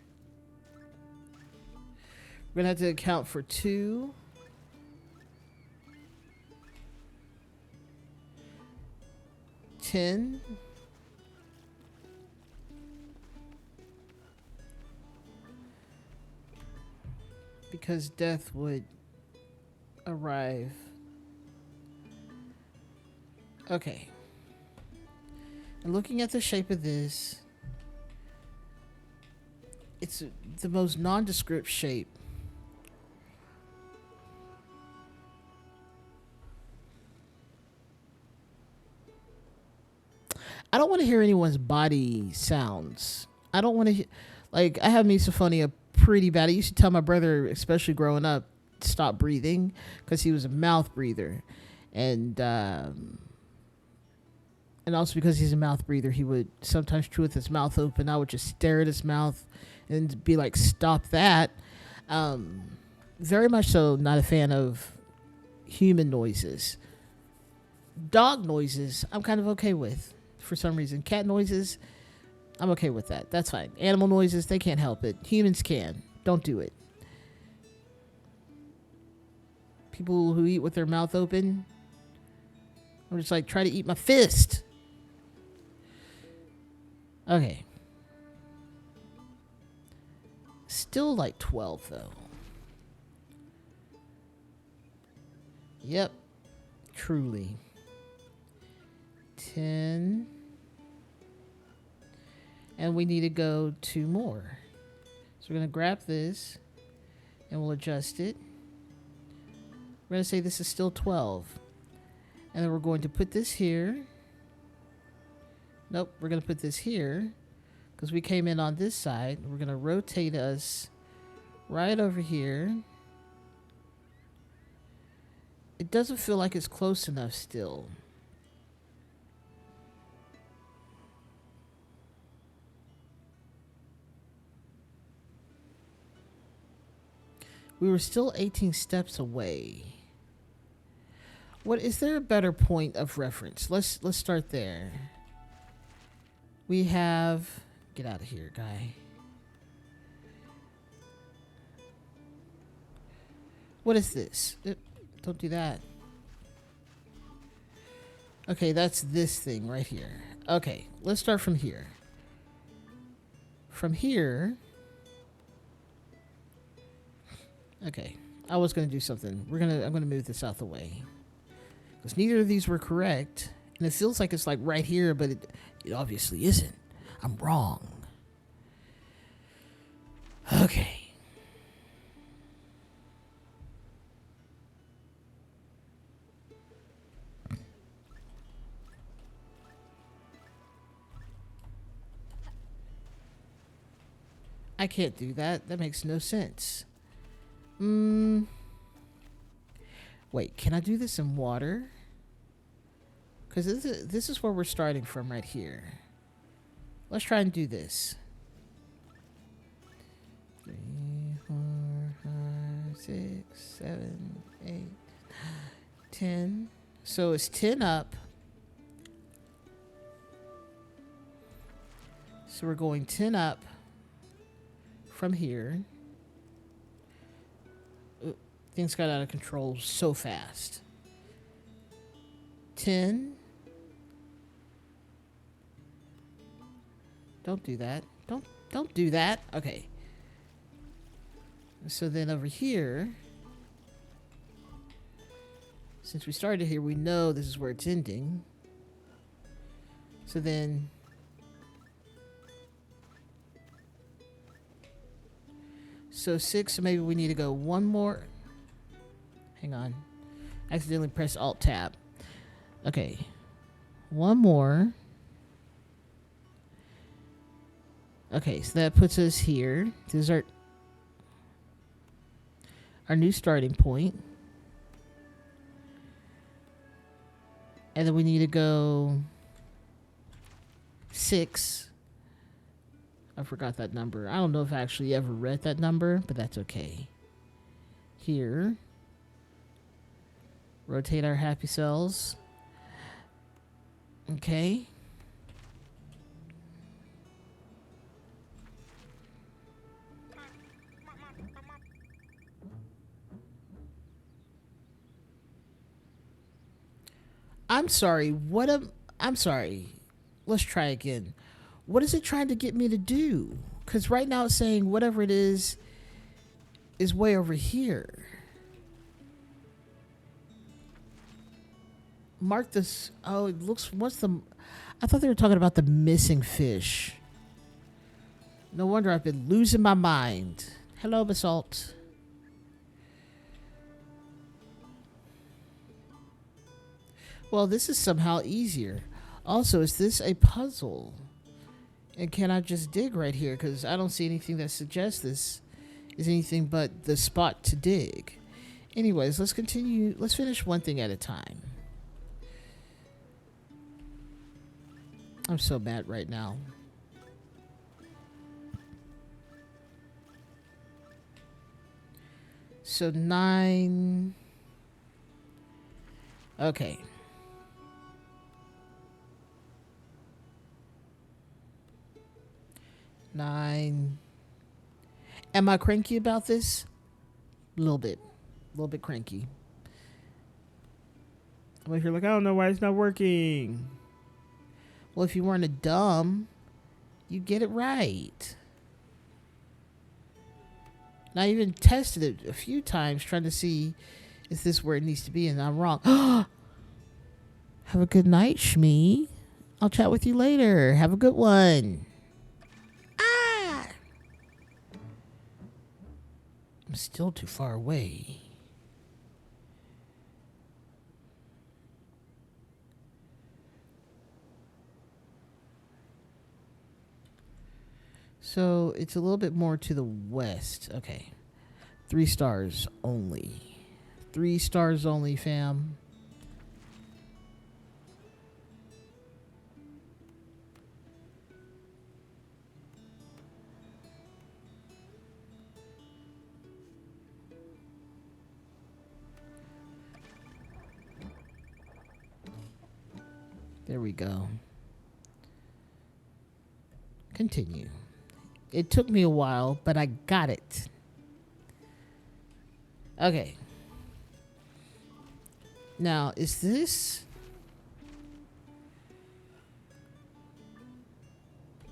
We're gonna have to account for 2. 10. Because death would arrive. Okay. And looking at the shape of this, it's the most nondescript shape. I don't want to hear anyone's body sounds. I don't want to like I have misophonia pretty bad. I used to tell my brother, especially growing up, stop breathing because he was a mouth breather, and also because he's a mouth breather, he would sometimes chew with his mouth open. I would just stare at his mouth and be like, "Stop that!" Very much so, not a fan of human noises. Dog noises, I'm kind of okay with for some reason. Cat noises, I'm okay with that. That's fine. Animal noises, they can't help it. Humans can. Don't do it. People who eat with their mouth open, I'm just like, try to eat my fist. Okay. Still like 12 though. Yep. Truly. 10. And we need to go 2 more. So we're going to grab this and we'll adjust it. We're going to say this is still 12. And then we're going to put this here. Nope, we're going to put this here because we came in on this side. We're going to rotate us right over here. It doesn't feel like it's close enough still. We were still 18 steps away. What is there a better point of reference? Let's start there. We have get out of here, guy. What is this? Don't do that. Okay, that's this thing right here. Okay, let's start from here. From here. Okay, I was gonna do something. I'm gonna move this out the way because neither of these were correct, and it feels like it's like right here, but it obviously isn't. I'm wrong. Okay. I can't do that. That makes no sense. Wait, can I do this in water? Because this is where we're starting from right here. Let's try and do this. 3, 4, 5, 6, 7, 8, 10. So it's 10 up. So we're going 10 up from here. Ooh, things got out of control so fast. 10. Don't do that. Don't do that. Okay. So then over here, since we started here, we know this is where it's ending. So then so 6, so maybe we need to go one more. Hang on. I accidentally pressed Alt Tab. Okay. One more. Okay, so that puts us here. This is our new starting point. And then we need to go 6. I forgot that number. I don't know if I actually ever read that number, but that's okay. Here. Rotate our happy cells. Okay. I'm sorry. I'm sorry. Let's try again. What is it trying to get me to do? Because right now it's saying whatever it is way over here. Mark this. Oh, it looks. I thought they were talking about the missing fish. No wonder I've been losing my mind. Hello, Basalt. Well, this is somehow easier. Also, is this a puzzle? And can I just dig right here? Because I don't see anything that suggests this is anything but the spot to dig. Anyways, let's continue. Let's finish one thing at a time. I'm so mad right now. So 9. Okay. Nine. Am I cranky about this? A little bit cranky. I'm like, you're like, I don't know why it's not working. Well, if you weren't a dumb, you get it right. And I even tested it a few times trying to see if this is where it needs to be, and I'm wrong. Have a good night, Shmee. I'll chat with you later. Have a good one. I'm still too far away. So it's a little bit more to the west. Okay. 3 stars only. 3 stars only, fam. There we go. Continue. It took me a while, but I got it. Okay. Now, is this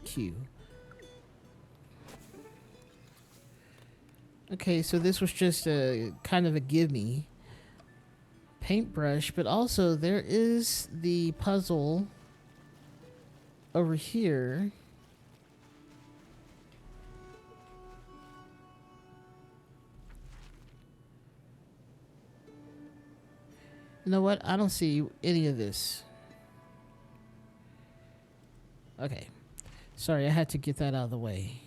Q? Okay, so this was just a kind of a gimme. Paintbrush, but also there is the puzzle over here. You know what? I don't see any of this. Okay. Sorry, I had to get that out of the way.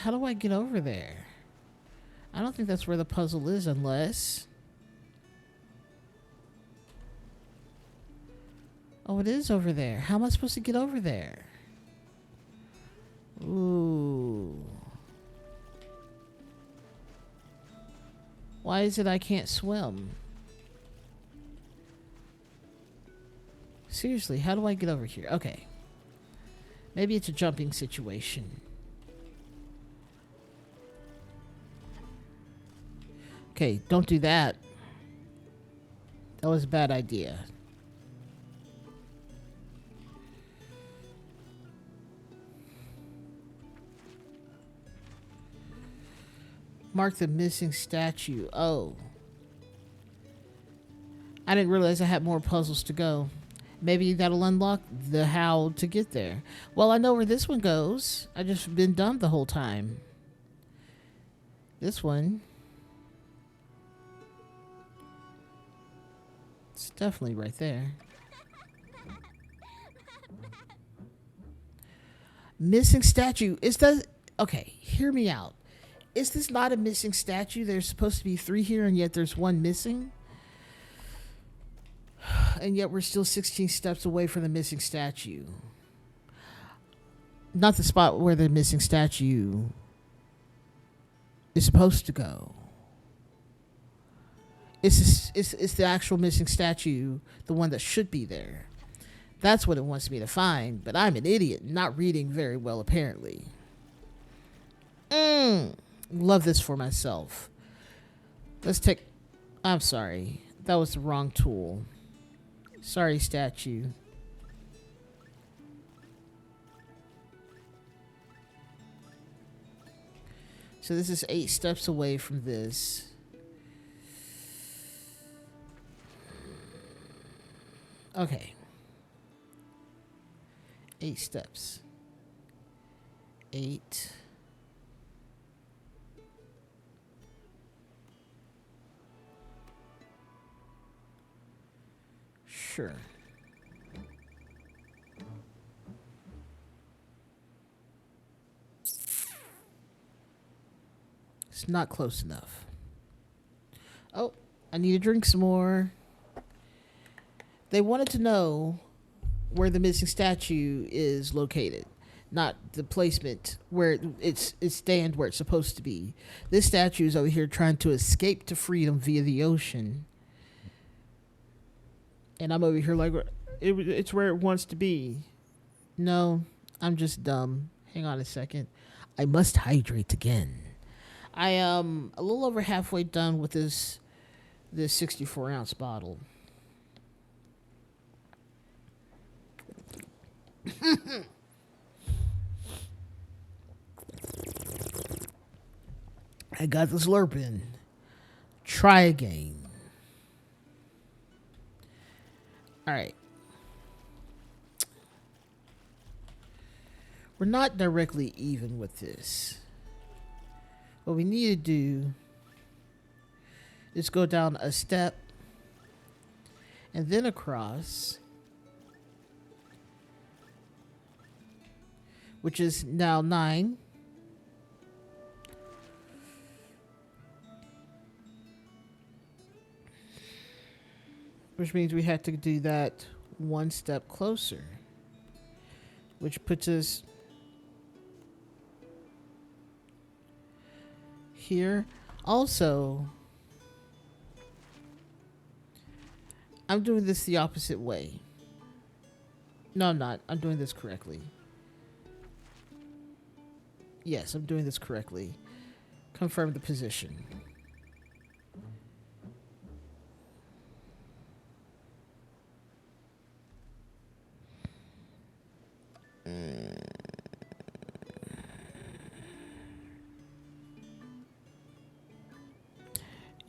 how do I get over there? I don't think that's where the puzzle is unless... Oh, it is over there. How am I supposed to get over there? Ooh. Why is it I can't swim? Seriously, how do I get over here? Okay. Maybe it's a jumping situation. Okay, don't do that. That was a bad idea. Mark the missing statue. Oh. I didn't realize I had more puzzles to go. Maybe that'll unlock the how to get there. Well, I know where this one goes. I just been dumb the whole time. This one. It's definitely right there. Missing statue. Is that... Okay, hear me out. Is this not a missing statue? There's supposed to be 3 here, and yet there's 1 missing? And yet we're still 16 steps away from the missing statue. Not the spot where the missing statue is supposed to go. It's the actual missing statue, the one that should be there. That's what it wants me to find, but I'm an idiot, not reading very well apparently. Love this for myself. Let's take... I'm sorry. That was the wrong tool. Sorry, statue. So this is 8 steps away from this. Okay. 8 steps. 8. Sure. It's not close enough. Oh, I need to drink some more. They wanted to know where the missing statue is located, not the placement where it's stand where it's supposed to be. This statue is over here trying to escape to freedom via the ocean. And I'm over here like, It's where it wants to be. no, I'm just dumb. Hang on a second. I must hydrate again. I am a little over halfway done with this 64-ounce bottle. I got this slurping. Try again. All right. We're not directly even with this. What we need to do is go down a step and then across, which is now 9. Which means we have to do that 1 step closer, which puts us here. Also, I'm doing this the opposite way. No, I'm not. I'm doing this correctly. Yes, I'm doing this correctly. Confirm the position.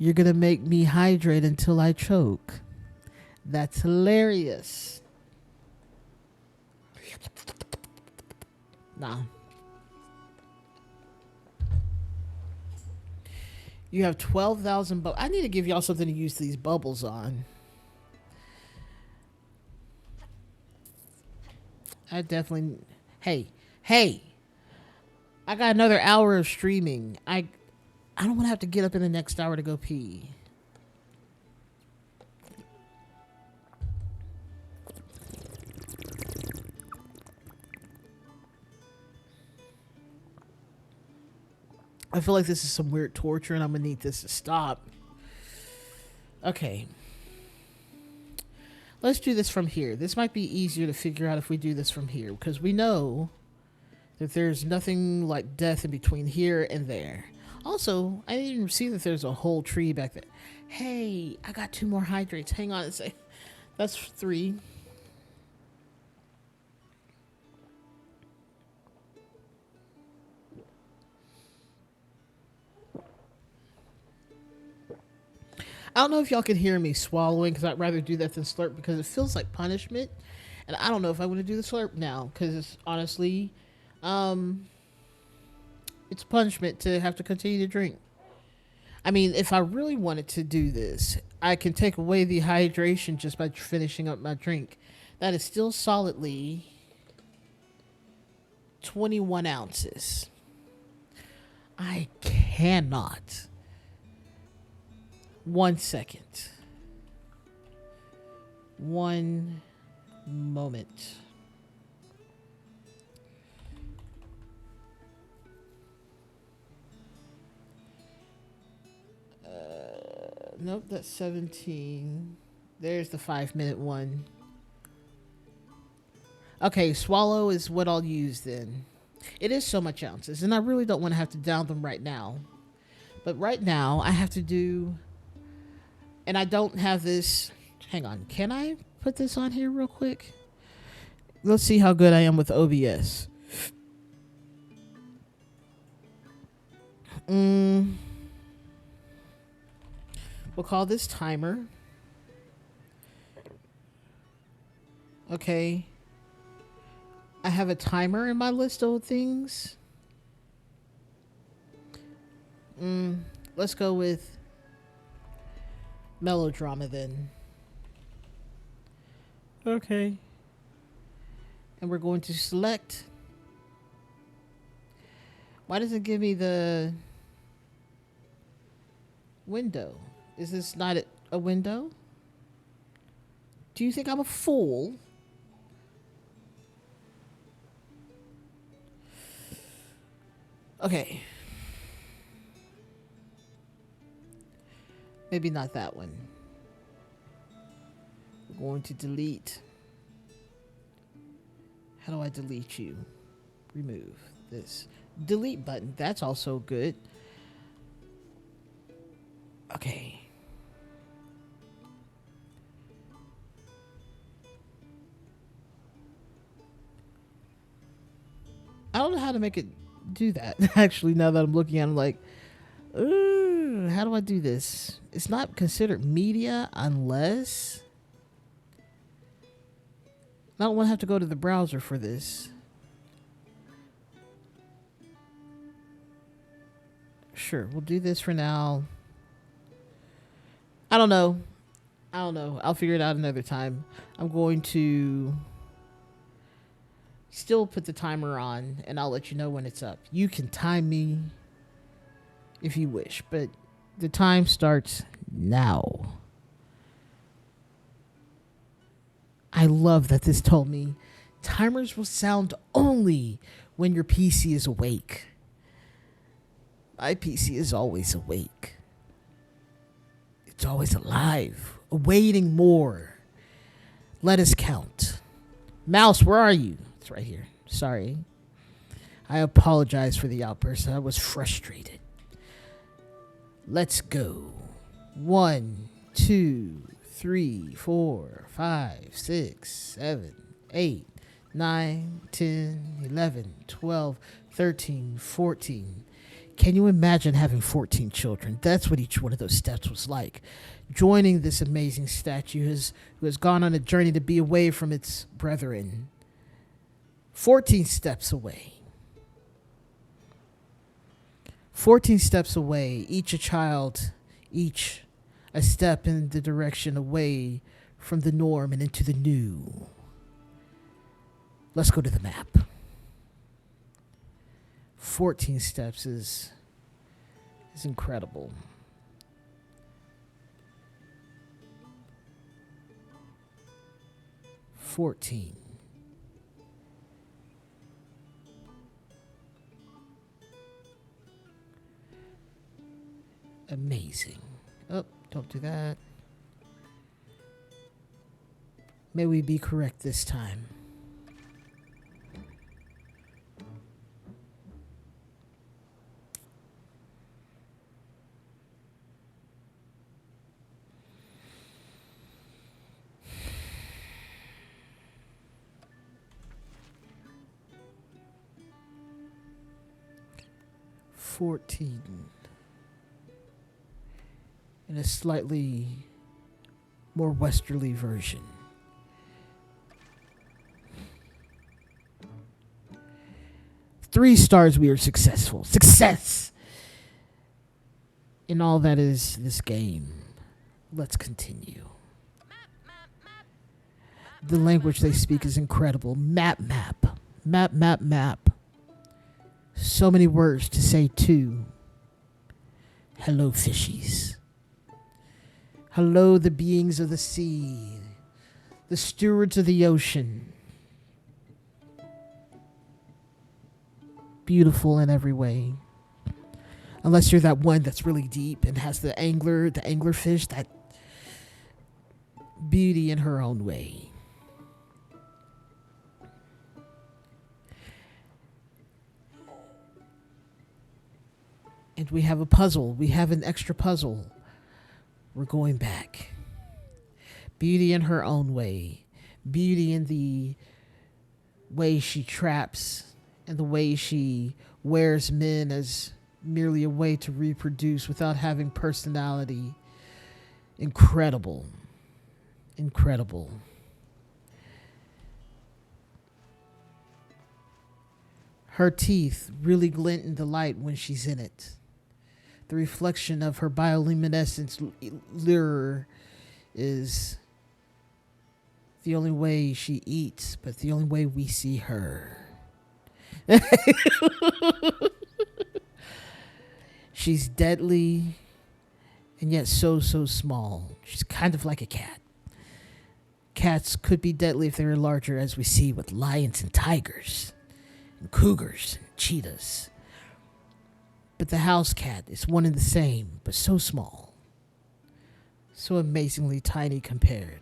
You're gonna make me hydrate until I choke. That's hilarious. Nah. You have 12,000 bubbles. I need to give y'all something to use these bubbles on. I definitely... Hey. I got another hour of streaming. I don't want to have to get up in the next hour to go pee. I feel like this is some weird torture and I'm going to need this to stop. Okay. Let's do this from here. This might be easier to figure out if we do this from here because we know that there's nothing like death in between here and there. Also, I didn't even see that there's a whole tree back there. Hey, I got 2 more hydrates. Hang on a sec. That's 3. I don't know if y'all can hear me swallowing because I'd rather do that than slurp because it feels like punishment. And I don't know if I want to do the slurp now because honestly, it's punishment to have to continue to drink. I mean, if I really wanted to do this, I can take away the hydration just by finishing up my drink. That is still solidly 21 ounces. I cannot. 1 second. 1 moment. Nope, that's 17. There's the 5-minute one. Okay, swallow is what I'll use then. It is so much ounces, and I really don't want to have to down them right now. But right now, I have to do... And I don't have this... Hang on, can I put this on here real quick? Let's see how good I am with OBS. We'll call this timer. Okay. I have a timer in my list of things. Let's go with melodrama then. Okay. And we're going to select. Why does it give me the window? Is this not a window? Do you think I'm a fool? Okay. Maybe not that one. We're going to delete. How do I delete you? Remove this. Delete button. That's also good. Okay. I don't know how to make it do that. Actually, now that I'm looking at it, I'm like, how do I do this? It's not considered media unless... I don't want to have to go to the browser for this. Sure, we'll do this for now. I don't know. I'll figure it out another time. I'm going to still put the timer on, and I'll let you know when it's up. You can time me if you wish, but the time starts now. I love that this told me timers will sound only when your PC is awake. My PC is always awake. It's always alive, awaiting more. Let us count. Mouse, where are you? It's right here. Sorry. I apologize for the outburst. I was frustrated. Let's go. 1, 2, 3, 4, 5, 6, 7, 8, 9, 10, 11, 12, 13, 14. Can you imagine having 14 children? That's what each one of those steps was like. Joining this amazing statue who has gone on a journey to be away from its brethren. 14 steps away. 14 steps away, each a child, each a step in the direction away from the norm and into the new. Let's go to the map. 14 steps is incredible. $14. Amazing. Oh, don't do that. May we be correct this time. $14. In a slightly more westerly version. Three stars, we are successful. Success! In all that is this game. Let's continue. The language they speak is incredible. Map. So many words to say too. Hello, fishies. Hello, the beings of the sea. The stewards of the ocean. Beautiful in every way. Unless you're that one that's really deep and has the anglerfish, that beauty in her own way. And we have a puzzle. We have an extra puzzle. We're going back. Beauty in her own way. Beauty in the way she traps and the way she wears men as merely a way to reproduce without having personality. Incredible. Incredible. Her teeth really glint in the light when she's in it. The reflection of her bioluminescence lure is the only way she eats, but the only way we see her. She's deadly and yet so small. She's kind of like a cat. Cats could be deadly if they were larger, as we see with lions and tigers and cougars and cheetahs. But the house cat is one and the same, but so small. So amazingly tiny compared.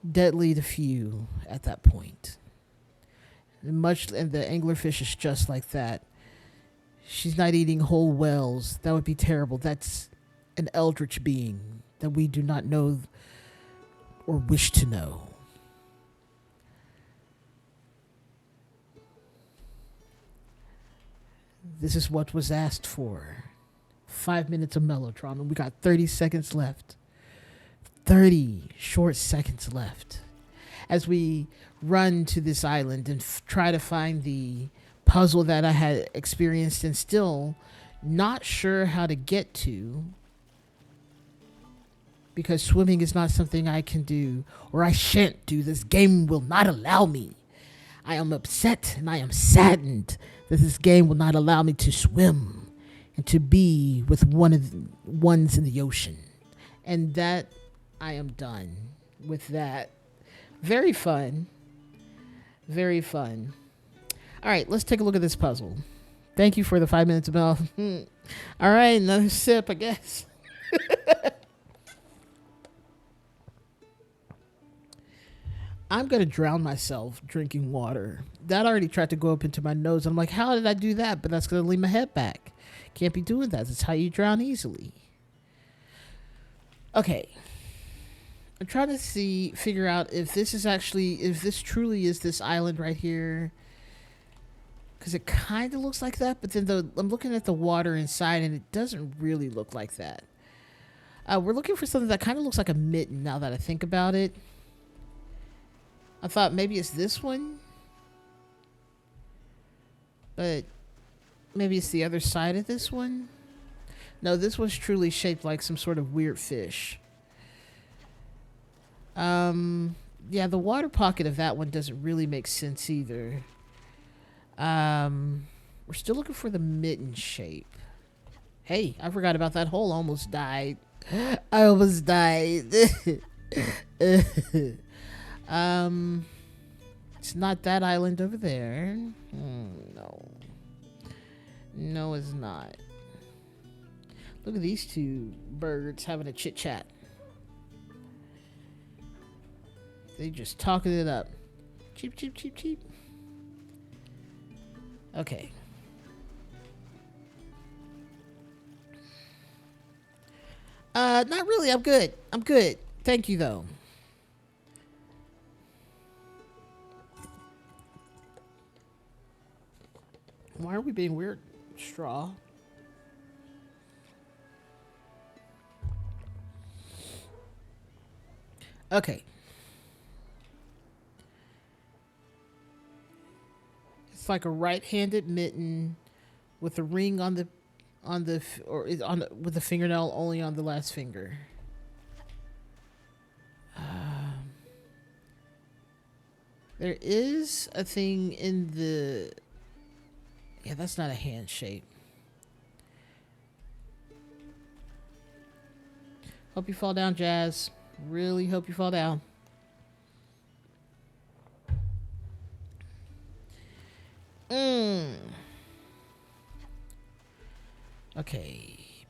Deadly to few at that point. And the anglerfish is just like that. She's not eating whole whales. That would be terrible. That's an eldritch being that we do not know or wish to know. This is what was asked for. 5 minutes of melodrama. We got 30 seconds left. 30 short seconds left. As we run to this island and try to find the puzzle that I had experienced and still not sure how to get to, because swimming is not something I can do or I shan't do. This game will not allow me. I am upset and I am saddened that this game will not allow me to swim and to be with ones in the ocean. And that I am done with that. Very fun. Very fun. All right, let's take a look at this puzzle. Thank you for the 5 minutes of All right, another sip, I guess. I'm going to drown myself drinking water. That already tried to go up into my nose. I'm like, how did I do that? But that's going to lean my head back. Can't be doing that. That's how you drown easily. Okay. I'm trying to figure out if this truly is this island right here. Because it kind of looks like that. But then I'm looking at the water inside and it doesn't really look like that. We're looking for something that kind of looks like a mitten now that I think about it. I thought maybe it's this one. But maybe it's the other side of this one. No, this one's truly shaped like some sort of weird fish. Yeah, the water pocket of that one doesn't really make sense either. We're still looking for the mitten shape. Hey, I forgot about that hole. Almost died. I almost died. um, it's not that island over there. No. No, it's not. Look at these two birds having a chit chat. They just talking it up. Cheep, cheep, cheep, cheep. Okay. Not really. I'm good. I'm good. Thank you, though. Why are we being weird? Straw. Okay. It's like a right-handed mitten with a ring on the with the fingernail only on the last finger. There is a thing in the. Yeah, that's not a hand shape. Hope you fall down, Jazz. Really hope you fall down. Okay.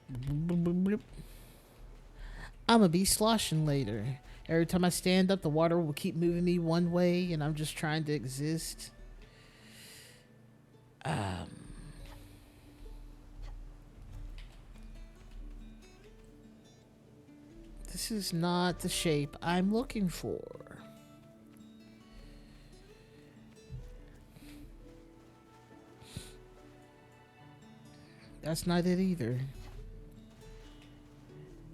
I'ma be sloshing later. Every time I stand up, the water will keep moving me one way, and I'm just trying to exist. This is not the shape I'm looking for. That's not it either.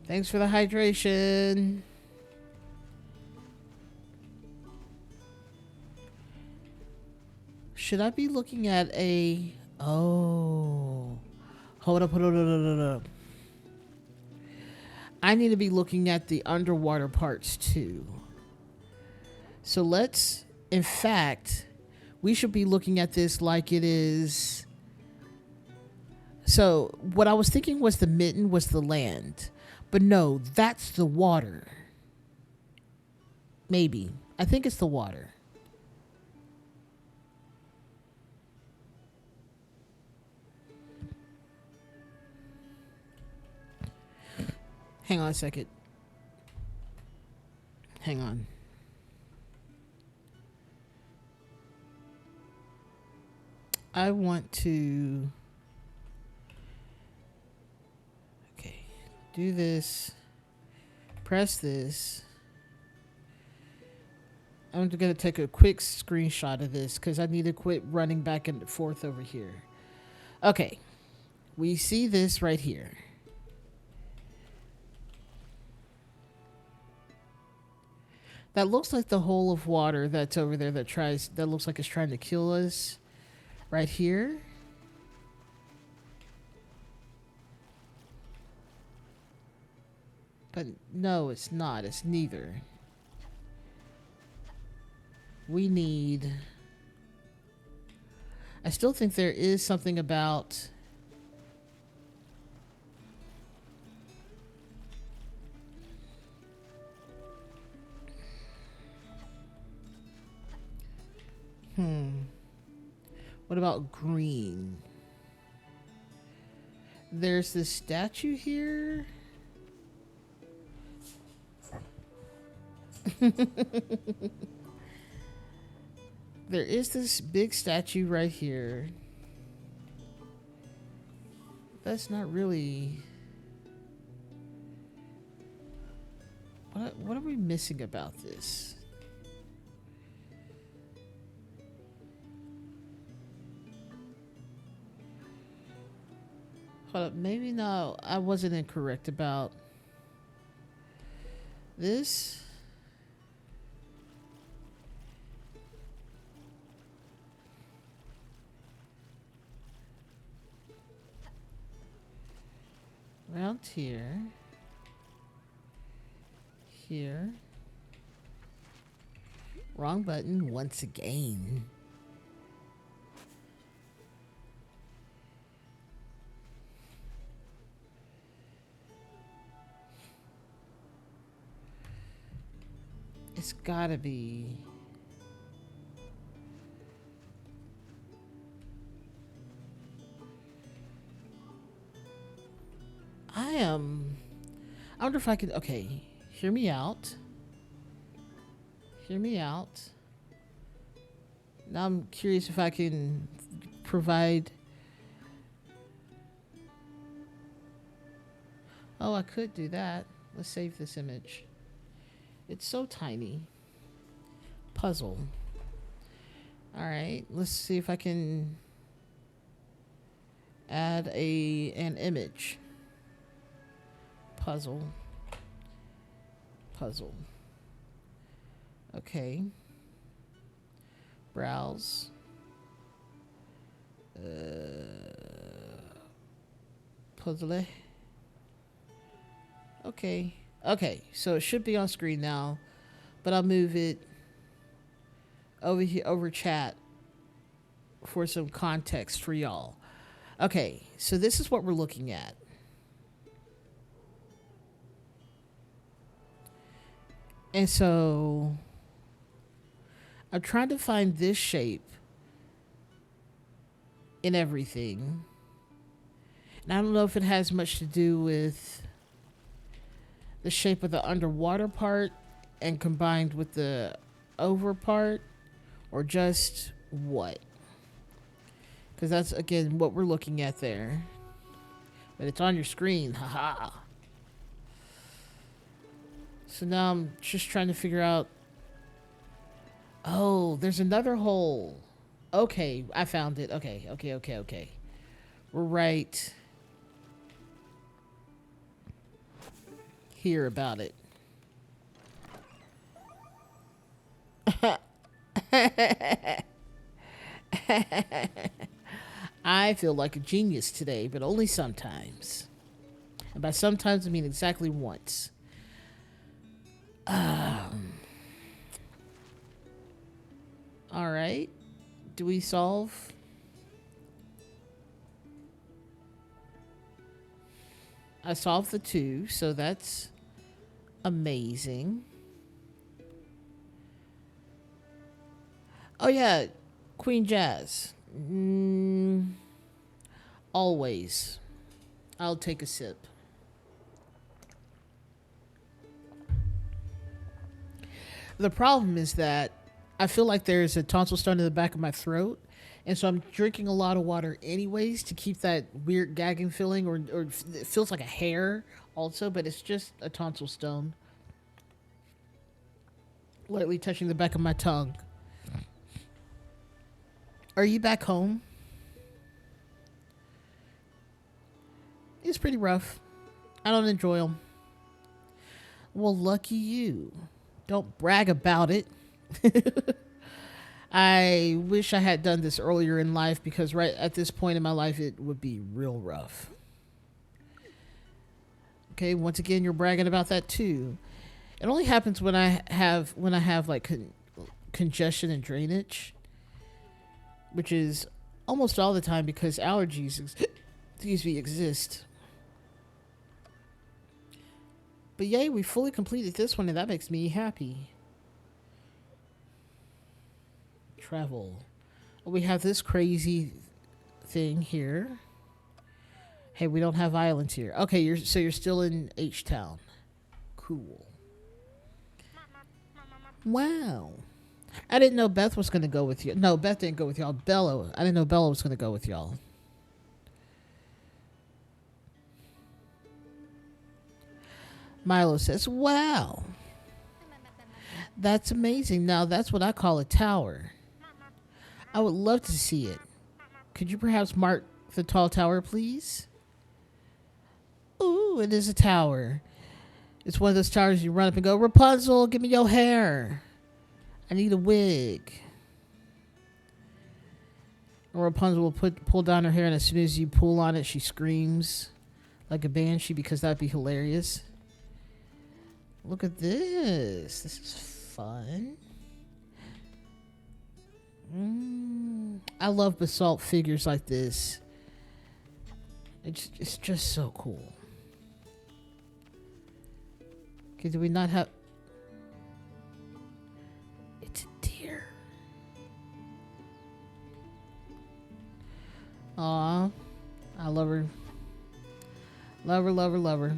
Thanks for the hydration. Should I be looking at a... Oh. Hold up, hold up, hold up, hold up. I need to be looking at the underwater parts too. So let's... In fact, we should be looking at this like it is... So what I was thinking was the mitten was the land. But no, that's the water. Maybe. I think it's the water. Hang on a second. Hang on. I want to... Okay. Do this. Press this. I'm going to take a quick screenshot of this because I need to quit running back and forth over here. Okay. We see this right here. That looks like the hole of water that's over there that looks like it's trying to kill us. Right here. But no, it's not. It's neither. We need... I still think there is something about... What about green? There's this statue here. There is this big statue right here. That's not really... What are we missing about this? Hold up, maybe no, I wasn't incorrect about this. Around here. Here. Wrong button once again. It's gotta be. I am. I wonder if I could. Okay, hear me out. Hear me out. Now I'm curious if I can provide. Oh, I could do that. Let's save this image. It's so tiny. Puzzle. Alright, let's see if I can add an image. Puzzle. Puzzle. Okay. Browse. Puzzle. Okay. Okay, so it should be on screen now, but I'll move it over here over chat for some context for y'all. Okay, so this is what we're looking at. And so I'm trying to find this shape in everything. And I don't know if it has much to do with the shape of the underwater part and combined with the over part, or just what. Because that's, again, what we're looking at there. But it's on your screen. Haha. So now I'm just trying to figure out. Oh, there's another hole. Okay, I found it. Okay. We're right here about it. I feel like a genius today, but only sometimes. And by sometimes, I mean exactly once. All right. Do we solve? I solved the 2, so that's amazing. Oh, yeah. Queen Jazz. Always. I'll take a sip. The problem is that I feel like there's a tonsil stone in the back of my throat, and so I'm drinking a lot of water anyways to keep that weird gagging feeling, or it feels like a hair also, but it's just a tonsil stone. Lightly touching the back of my tongue. Are you back home? It's pretty rough. I don't enjoy them. Well, lucky you. Don't brag about it. I wish I had done this earlier in life, because right at this point in my life it would be real rough. Okay, once again you're bragging about that too. It only happens when I have like congestion and drainage, which is almost all the time because allergies exist. But yay, we fully completed this one, and that makes me happy. Travel. We have this crazy thing here. Hey, we don't have islands here. Okay, you're still in H-Town. Cool. Wow. I didn't know Beth was going to go with you. No, Beth didn't go with y'all. Bella. I didn't know Bella was going to go with y'all. Milo says, wow. That's amazing. Now, that's what I call a tower. I would love to see it. Could you perhaps mark the tall tower, please? Ooh, it is a tower. It's one of those towers you run up and go, Rapunzel, give me your hair. I need a wig. And Rapunzel will pull down her hair, and as soon as you pull on it, she screams like a banshee, because that'd be hilarious. Look at this. This is fun. I love basalt figures like this. It's just so cool. Okay, do we not have... Aw, I love her. Love her, love her, love her.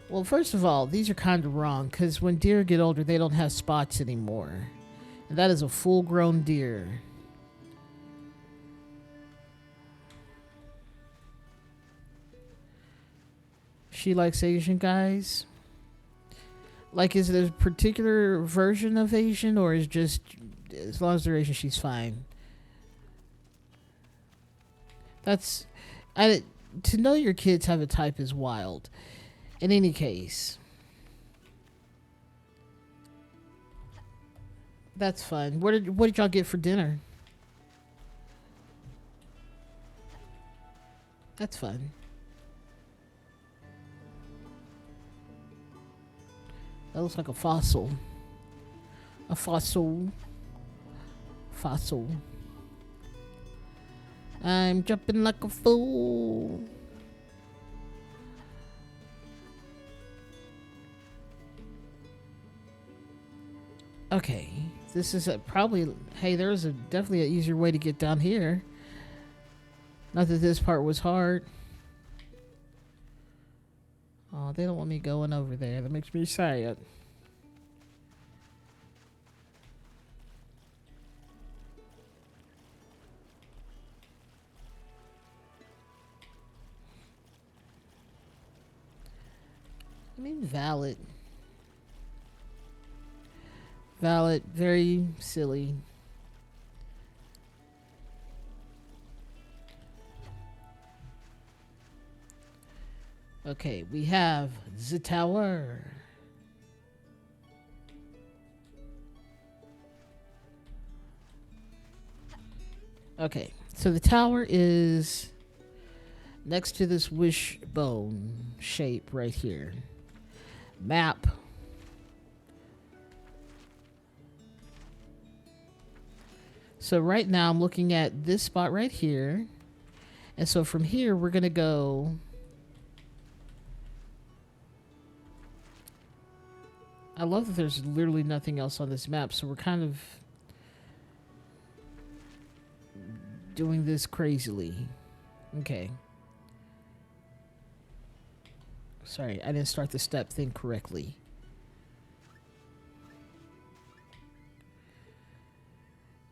Well, first of all, these are kind of wrong because when deer get older, they don't have spots anymore. And that is a full-grown deer. She likes Asian guys. Like, is it a particular version of Asian, or is just as long as they're Asian, she's fine? That's to know your kids have a type is wild. In any case, that's fun. What did y'all get for dinner? That's fun. That looks like a fossil. A fossil. Fossil. I'm jumping like a fool. Okay, this is probably. Hey, there's definitely an easier way to get down here. Not that this part was hard. Oh, they don't want me going over there. That makes me sad. I mean, valid. Valid. Very silly. Okay, we have the tower. Okay, so the tower is next to this wishbone shape right here. Map. So right now I'm looking at this spot right here. And so from here we're going to go. I love that there's literally nothing else on this map. So we're kind of doing this crazily. Okay. Sorry, I didn't start the step thing correctly.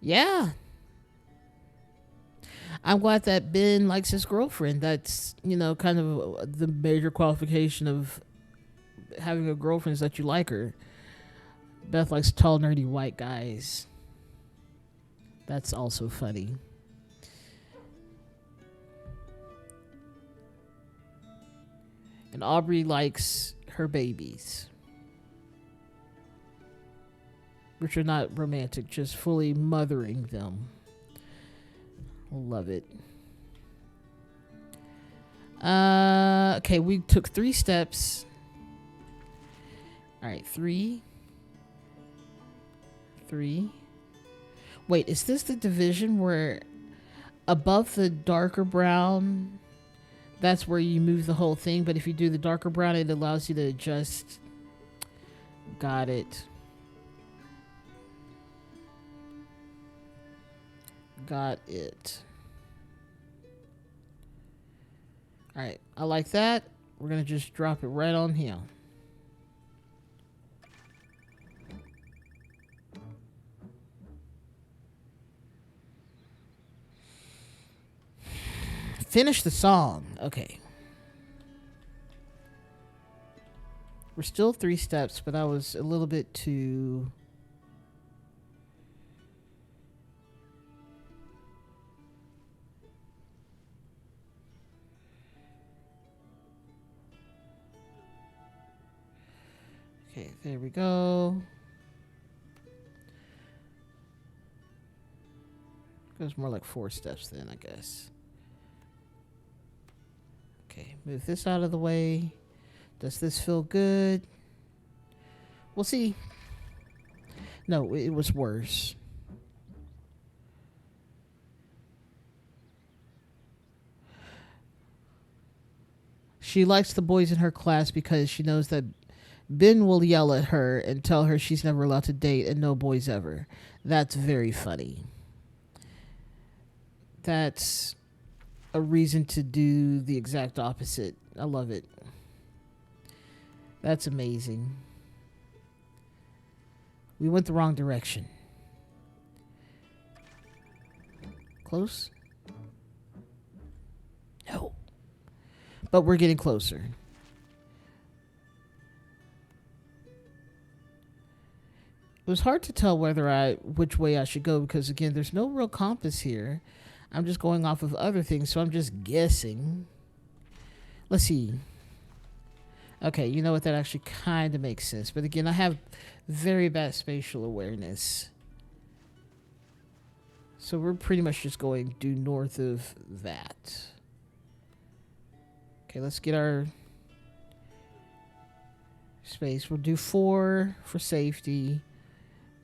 Yeah. I'm glad that Ben likes his girlfriend. That's, kind of the major qualification of having a girlfriend is that you like her. Beth likes tall, nerdy white guys. That's also funny. And Aubrey likes her babies. Which are not romantic, just fully mothering them. Love it. Okay, we took 3 steps. All right, 3. Wait, is this the division where above the darker brown, that's where you move the whole thing, but if you do the darker brown, it allows you to adjust. Got it. Got it. All right, I like that. We're going to just drop it right on here. Finish the song. Okay. We're still 3 steps, but I was a little bit too... Okay, there we go. Goes more like 4 steps then, I guess. Okay, move this out of the way. Does this feel good? We'll see. No, it was worse. She likes the boys in her class because she knows that Ben will yell at her and tell her she's never allowed to date and no boys ever. That's very funny. That's a reason to do the exact opposite. I love it. That's amazing. We went the wrong direction. Close? No. But we're getting closer. It was hard to tell which way I should go because, again, there's no real compass here. I'm just going off of other things, so I'm just guessing. Let's see. Okay, you know what? That actually kind of makes sense. But again, I have very bad spatial awareness. So we're pretty much just going due north of that. Okay, let's get our space. We'll do 4 for safety.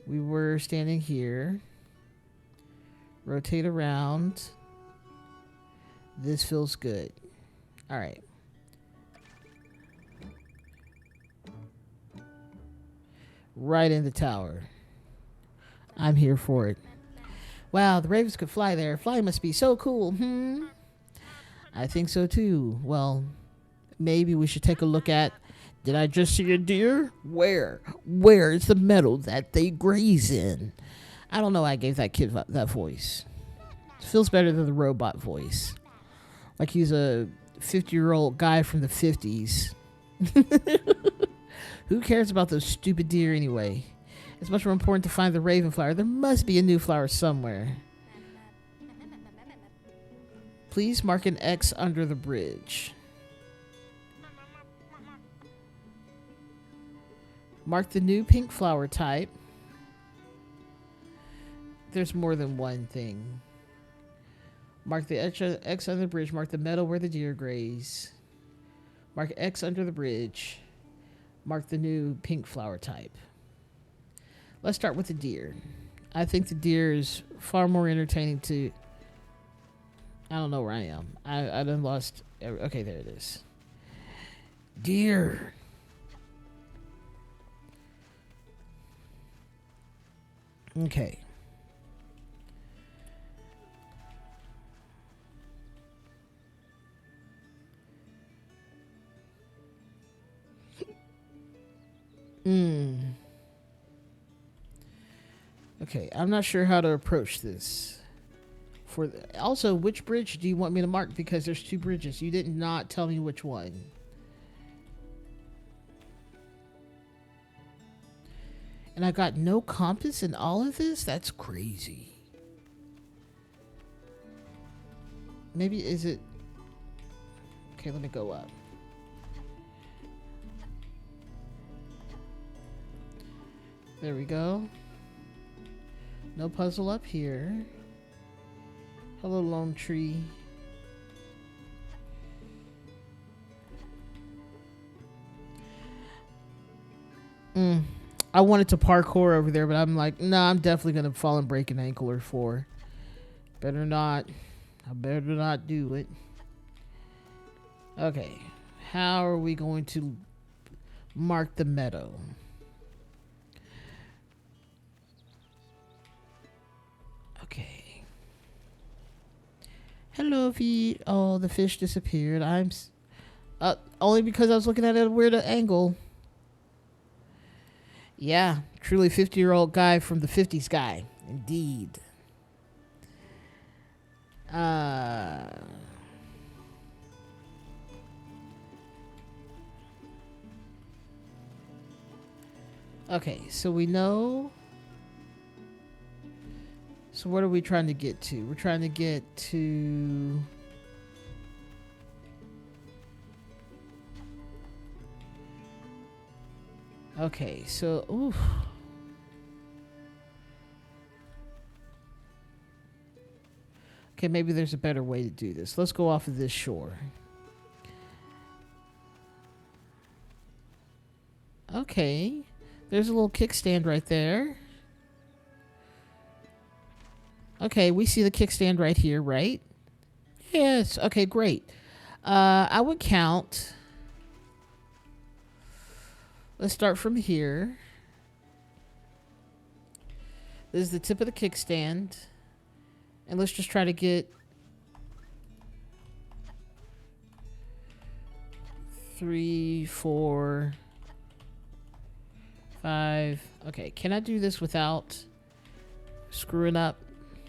We were standing here. Rotate around. This feels good. All right. Right in the tower. I'm here for it. Wow, the ravens could fly there. Flying must be so cool. I think so too. Well, maybe we should take a look at... Did I just see a deer? Where? Where is the meadow that they graze in? I don't know why I gave that kid that voice. It feels better than the robot voice. Like he's a 50-year-old guy from the 50s. Who cares about those stupid deer anyway? It's much more important to find the raven flower. There must be a new flower somewhere. Please mark an X under the bridge. Mark the new pink flower type. There's more than one thing. Mark the X under the bridge. Mark the meadow where the deer graze. Mark X under the bridge. Mark the new pink flower type. Let's start with the deer. I think the deer is far more entertaining to... I don't know where I am. I done lost... Okay, there it is. Deer. Okay. Okay, I'm not sure how to approach this. Also, which bridge do you want me to mark? Because there's 2 bridges. You did not tell me which one. And I got no compass in all of this? That's crazy. Maybe is it... Okay, let me go up. There we go. No puzzle up here. Hello, lone tree. I wanted to parkour over there, but I'm like, nah, I'm definitely going to fall and break an ankle or 4. Better not. I better not do it. Okay. How are we going to mark the meadow? Okay. Hello, V. Oh, the fish disappeared. Only because I was looking at it at a weird angle. Yeah, truly 50-year-old guy from the 50s guy. Indeed. Okay, so we know... So what are we trying to get to? We're trying to get to... Okay, so... Oof. Okay, maybe there's a better way to do this. Let's go off of this shore. Okay. There's a little kickstand right there. Okay, we see the kickstand right here, right? Yes. Okay, great. I would count... Let's start from here. This is the tip of the kickstand. And let's just try to get 3, 4, 5. Okay, can I do this without screwing up?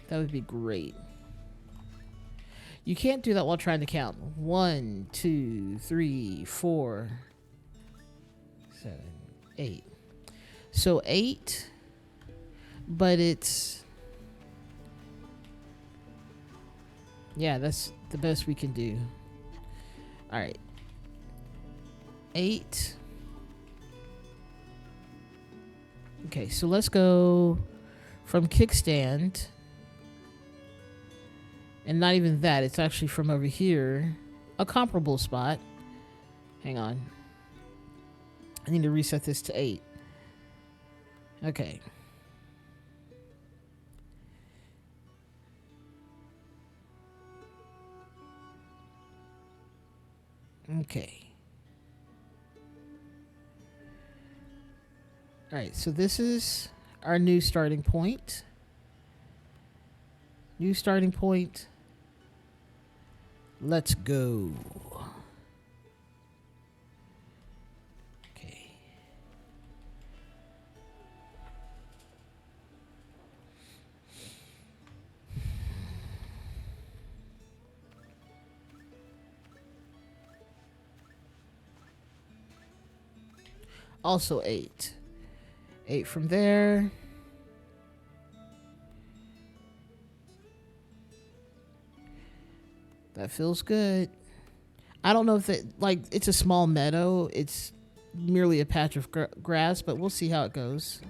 That would be great. You can't do that while trying to count. 1, 2, 3, 4, 7, 8. So 8, but it's... Yeah, that's the best we can do. Alright. 8. Okay, so let's go from kickstand. And not even that, it's actually from over here. A comparable spot. Hang on. I need to reset this to 8. Okay. Okay. Alright, so this is our new starting point. New starting point. Let's go. Okay. Also 8. 8 from there. That feels good. I don't know if it, like, it's a small meadow. It's merely a patch of grass, but we'll see how it goes.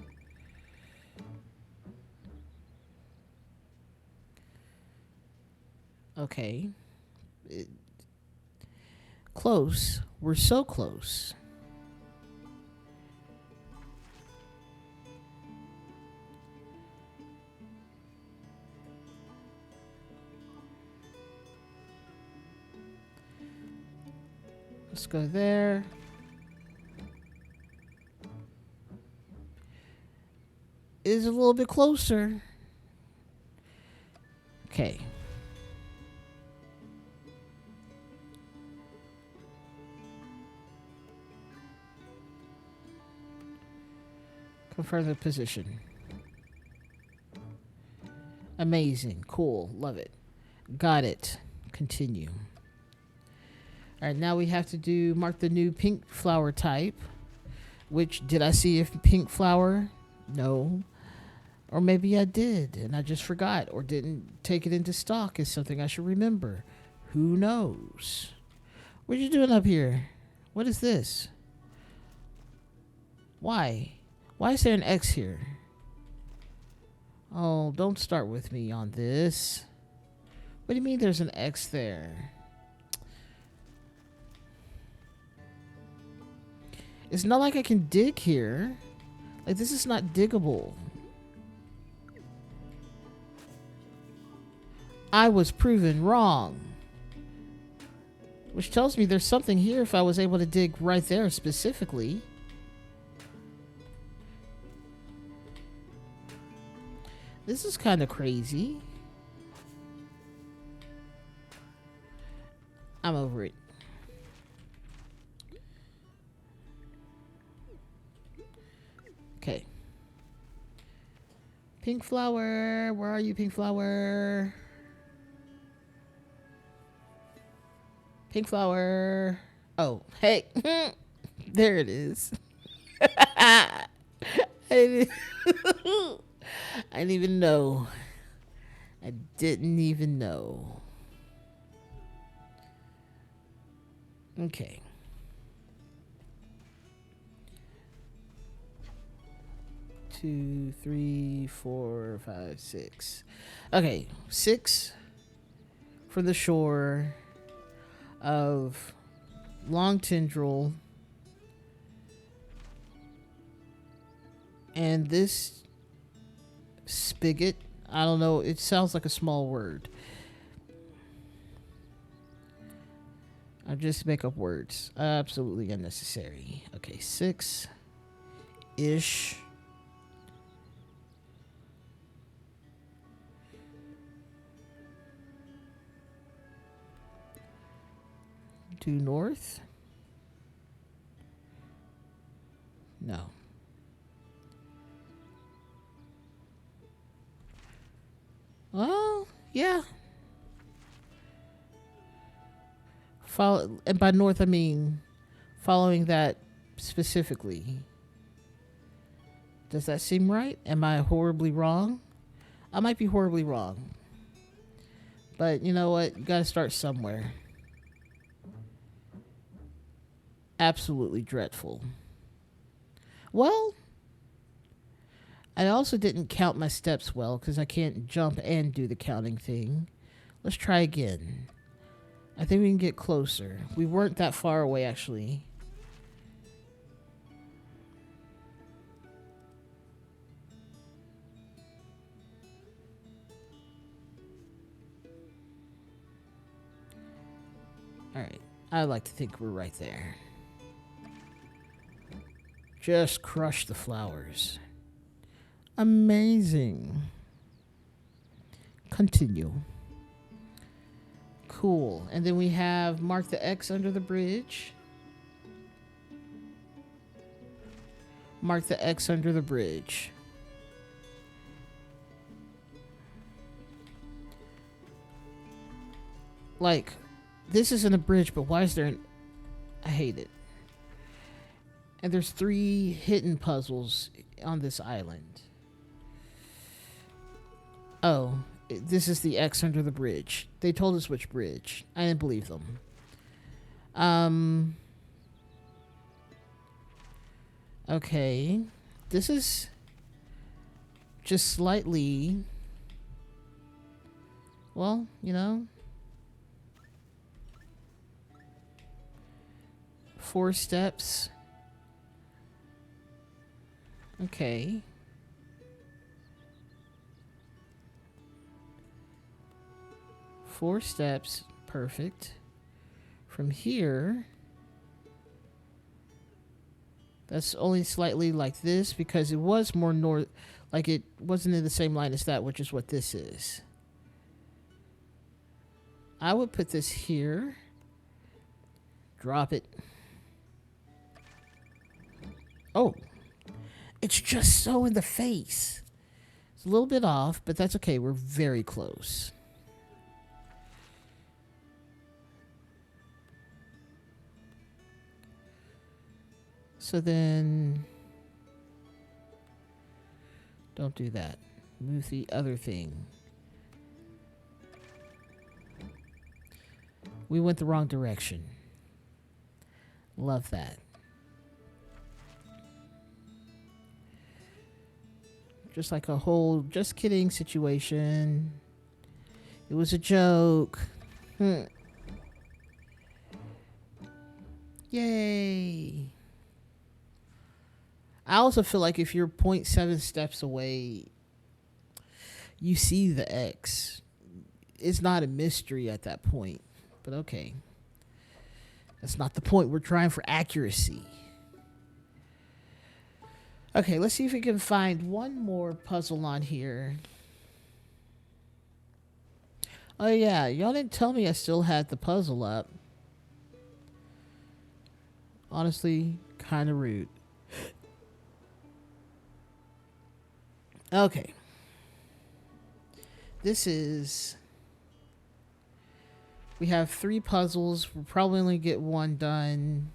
Okay. Close. We're so close. Let's go there. It is a little bit closer. Okay. Confirm the position. Amazing. Cool. Love it. Got it. Continue. All right, now we have to do mark the new pink flower type. Which, did I see if pink flower? No. Or maybe I did and I just forgot or didn't take it into stock as something I should remember. Who knows? What are you doing up here? What is this? Why? Why is there an X here? Oh, don't start with me on this. What do you mean there's an X there? It's not like I can dig here. Like, this is not diggable. I was proven wrong. Which tells me there's something here if I was able to dig right there specifically. This is kind of crazy. I'm over it. Okay. Pink flower. Where are you, pink flower? Pink flower. Oh, hey. There it is. I didn't even know. I didn't even know. Okay. Two, 3, 4, 5, 6. Okay, 6 for the shore of long tendril, and this spigot, I don't know, it sounds like a small word. I just make up words. Absolutely unnecessary. Okay, 6. ish. Due north? No. Well, yeah. Follow, and by north I mean following that specifically. Does that seem right? Am I horribly wrong? I might be horribly wrong. But you know what? You gotta start somewhere. Absolutely dreadful. Well, I also didn't count my steps well because I can't jump and do the counting thing. Let's try again. I think we can get closer. We weren't that far away, actually. Alright. I like to think we're right there. Just crush the flowers. Amazing. Continue. Cool. And then we have mark the X under the bridge. Mark the X under the bridge. Like, this isn't a bridge, but why is there an... I hate it. And there's 3 hidden puzzles on this island. Oh, this is the X under the bridge. They told us which bridge. I didn't believe them. Okay. This is just slightly... Well, you know... 4 steps. Okay. Four steps. Perfect. From here, that's only slightly like this because it was more north, like it wasn't in the same line as that, which is what this is. I would put this here. Drop it. Oh. It's just so in the face. It's a little bit off, but that's okay. We're very close. So then... Don't do that. Move the other thing. We went the wrong direction. Love that. Just like a whole just kidding situation. It was a joke. Yay. I also feel like if you're 0.7 steps away, you see the X. It's not a mystery at that point. But okay. That's not the point. We're trying for accuracy. Okay, let's see if we can find one more puzzle on here. Oh yeah, y'all didn't tell me I still had the puzzle up. Honestly, kind of rude. Okay. This is... We have 3 puzzles. We'll probably only get 1 done.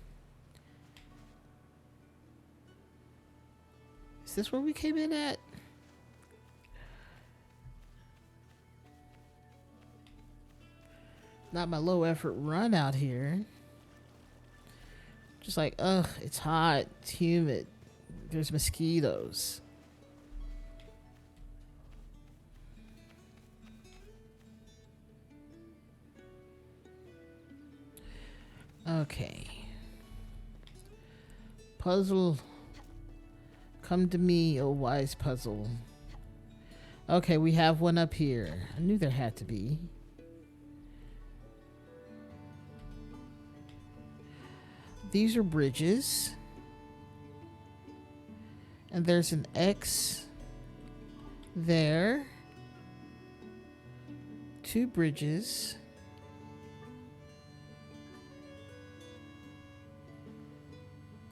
Is this where we came in at? Not my low effort run out here. Just like, ugh, it's hot, it's humid, there's mosquitoes. Okay. Puzzle. Come to me, oh wise puzzle. Okay, we have one up here. I knew there had to be. These are bridges. And there's an X there. 2 bridges.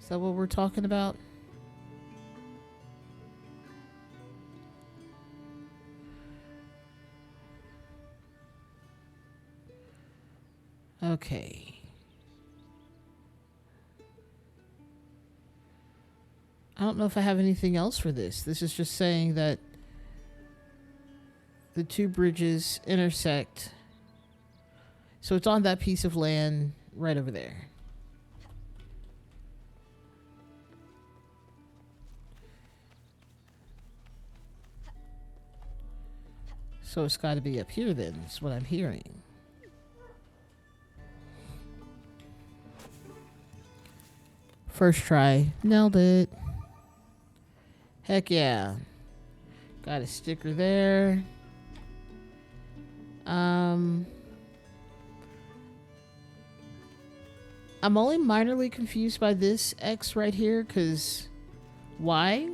Is that what we're talking about? Okay. I don't know if I have anything else for this. This is just saying that the 2 bridges intersect. So it's on that piece of land right over there. So it's got to be up here then, is what I'm hearing. First try. Nailed it. Heck yeah. Got a sticker there. I'm only minorly confused by this X right here, because why?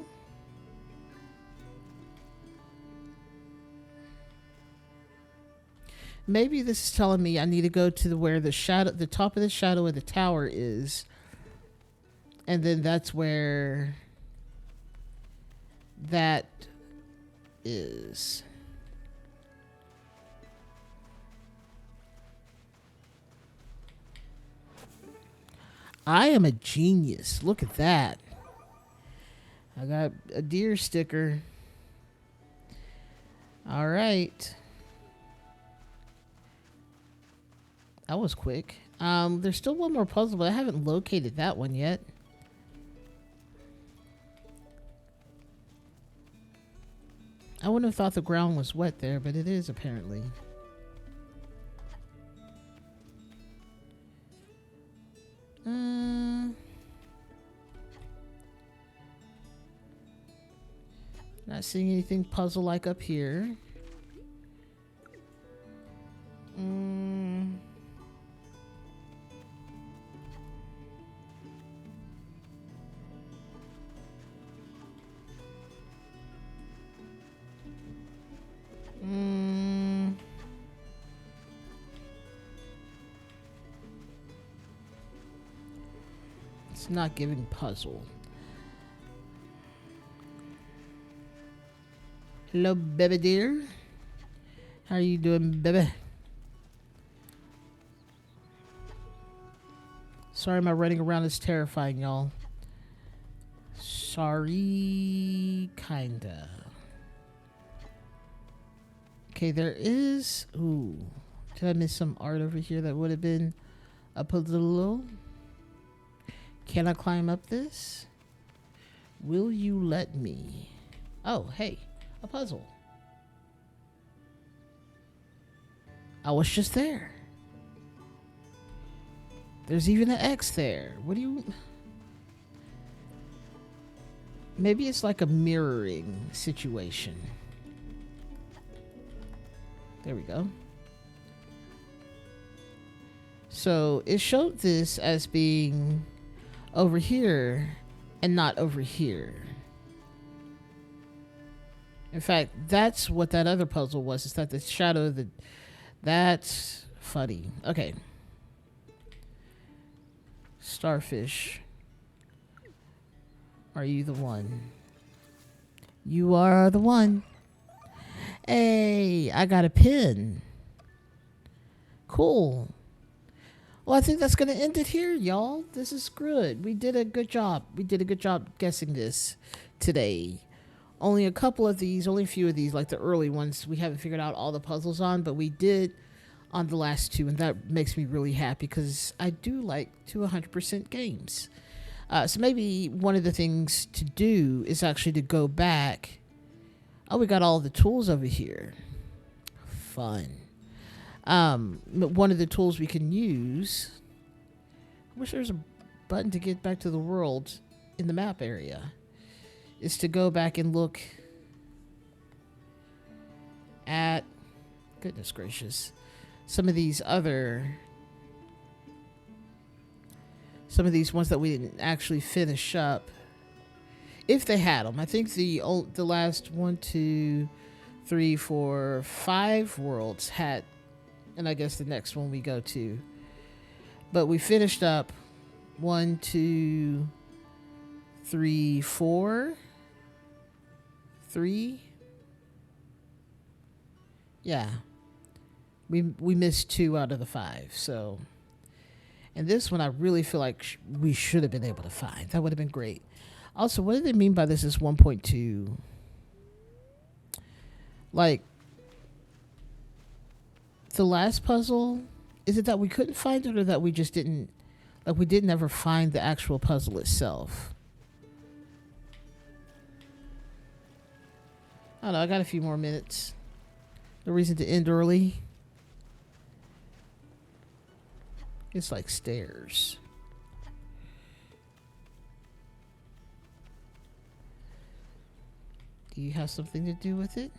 Maybe this is telling me I need to go to where the top of the shadow of the tower is, and then that's where that is. I am a genius. Look at that. I got a deer sticker. All right. That was quick. There's still one more puzzle, but I haven't located that one yet. I wouldn't have thought the ground was wet there, but it is apparently. Not seeing anything puzzle-like up here. It's not giving puzzle. Hello, baby dear. How are you doing, baby? Sorry, my running around is terrifying, y'all. Sorry, kinda. Okay, there is... Ooh. Did I miss some art over here that would have been a puzzle? Can I climb up this? Will you let me? Oh, hey. A puzzle. I was just there. There's even an X there. What do you... Maybe it's like a mirroring situation. There we go. So it showed this as being over here and not over here. In fact, that's what that other puzzle was. Is that the shadow of the... That's funny. Okay. Starfish. Are you the one? You are the one. Hey, I got a pin. Cool. Well, I think that's going to end it here, y'all. This is good. We did a good job. We did a good job guessing this today. Only a couple of these, only a few of these, like the early ones, we haven't figured out all the puzzles on, but we did on the last 2, and that makes me really happy because I do like to 100% games. So maybe one of the things to do is actually to go back. Oh, we got all the tools over here. Fun. One of the tools we can use. I wish there was a button to get back to the world in the map area. Is to go back and look at, goodness gracious, some of these ones that we didn't actually finish up if they had them. I think the last 1, 2, 3, 4, 5 worlds had, and I guess the next one we go to. But we finished up 1, 2, 3, 4, 3. Yeah, we missed 2 out of the 5. So, and this one I really feel like we should have been able to find. That would have been great. Also, what do they mean by this is 1.2? Like, the last puzzle, is it that we couldn't find it or that we just didn't, like, we didn't ever find the actual puzzle itself? I don't know, I got a few more minutes. No reason to end early. It's like stairs. Do you have something to do with it?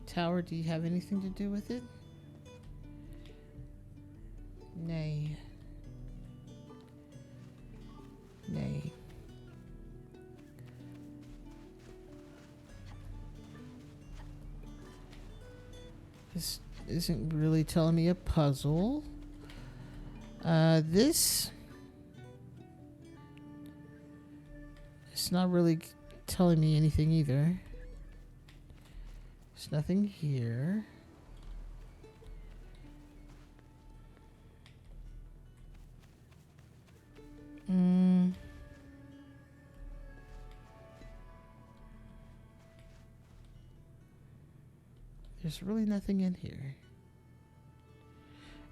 Tower, do you have anything to do with it? Nay. Nay. This isn't really telling me a puzzle. This... It's not really telling me anything either. There's nothing here. There's really nothing in here.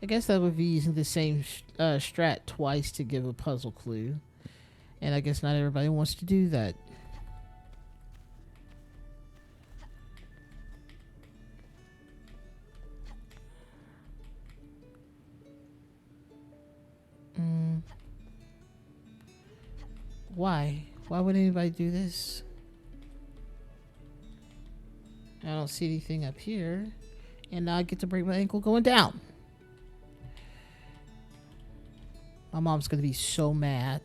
I guess that would be using the same strat twice to give a puzzle clue. And I guess not everybody wants to do that. Why? Why would anybody do this? I don't see anything up here. And now I get to break my ankle going down. My mom's going to be so mad.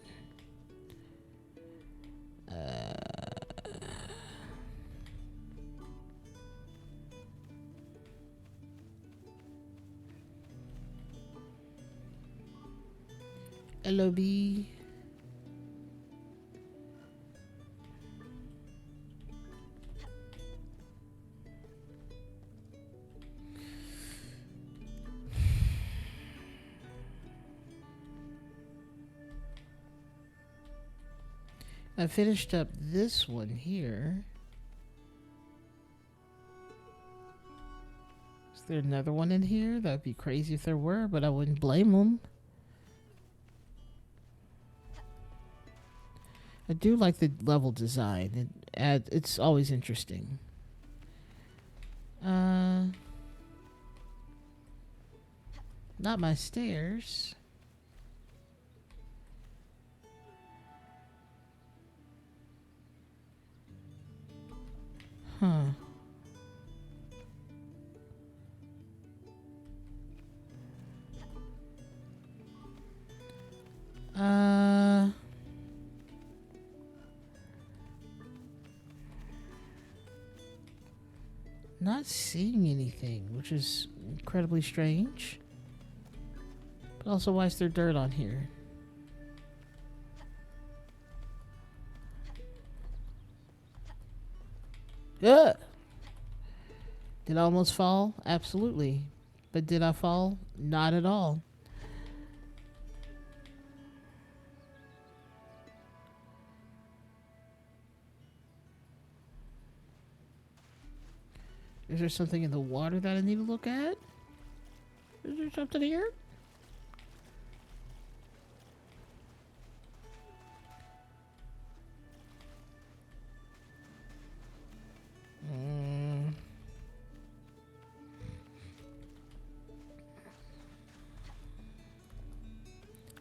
LOB. I finished up this one here. Is there another one in here? That'd be crazy if there were, but I wouldn't blame them. I do like the level design. It's always interesting. Not my stairs. Huh. Not seeing anything, which is incredibly strange. But also, why is there dirt on here? Ugh! Did I almost fall? Absolutely. But did I fall? Not at all. Is there something in the water that I need to look at? Is there something here?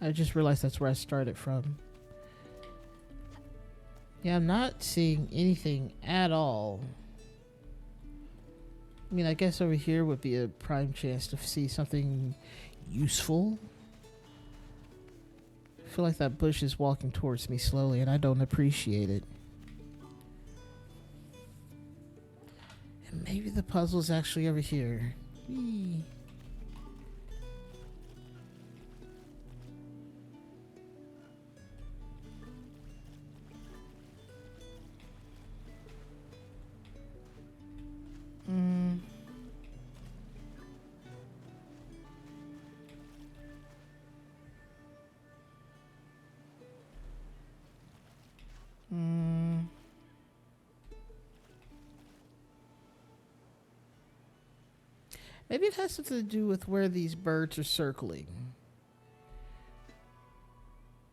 I just realized that's where I started from. Yeah, I'm not seeing anything at all. I mean, I guess over here would be a prime chance to see something useful. feel like that bush is walking towards me slowly, and I don't appreciate it. And maybe the puzzle's actually over here. Whee. Maybe it has something to do with where these birds are circling.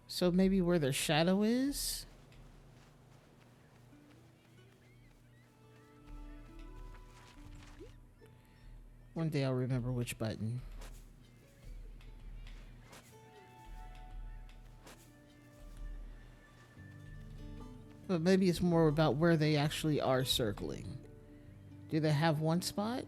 So maybe where their shadow is? One day I'll remember which button. But maybe it's more about where they actually are circling. Do they have one spot?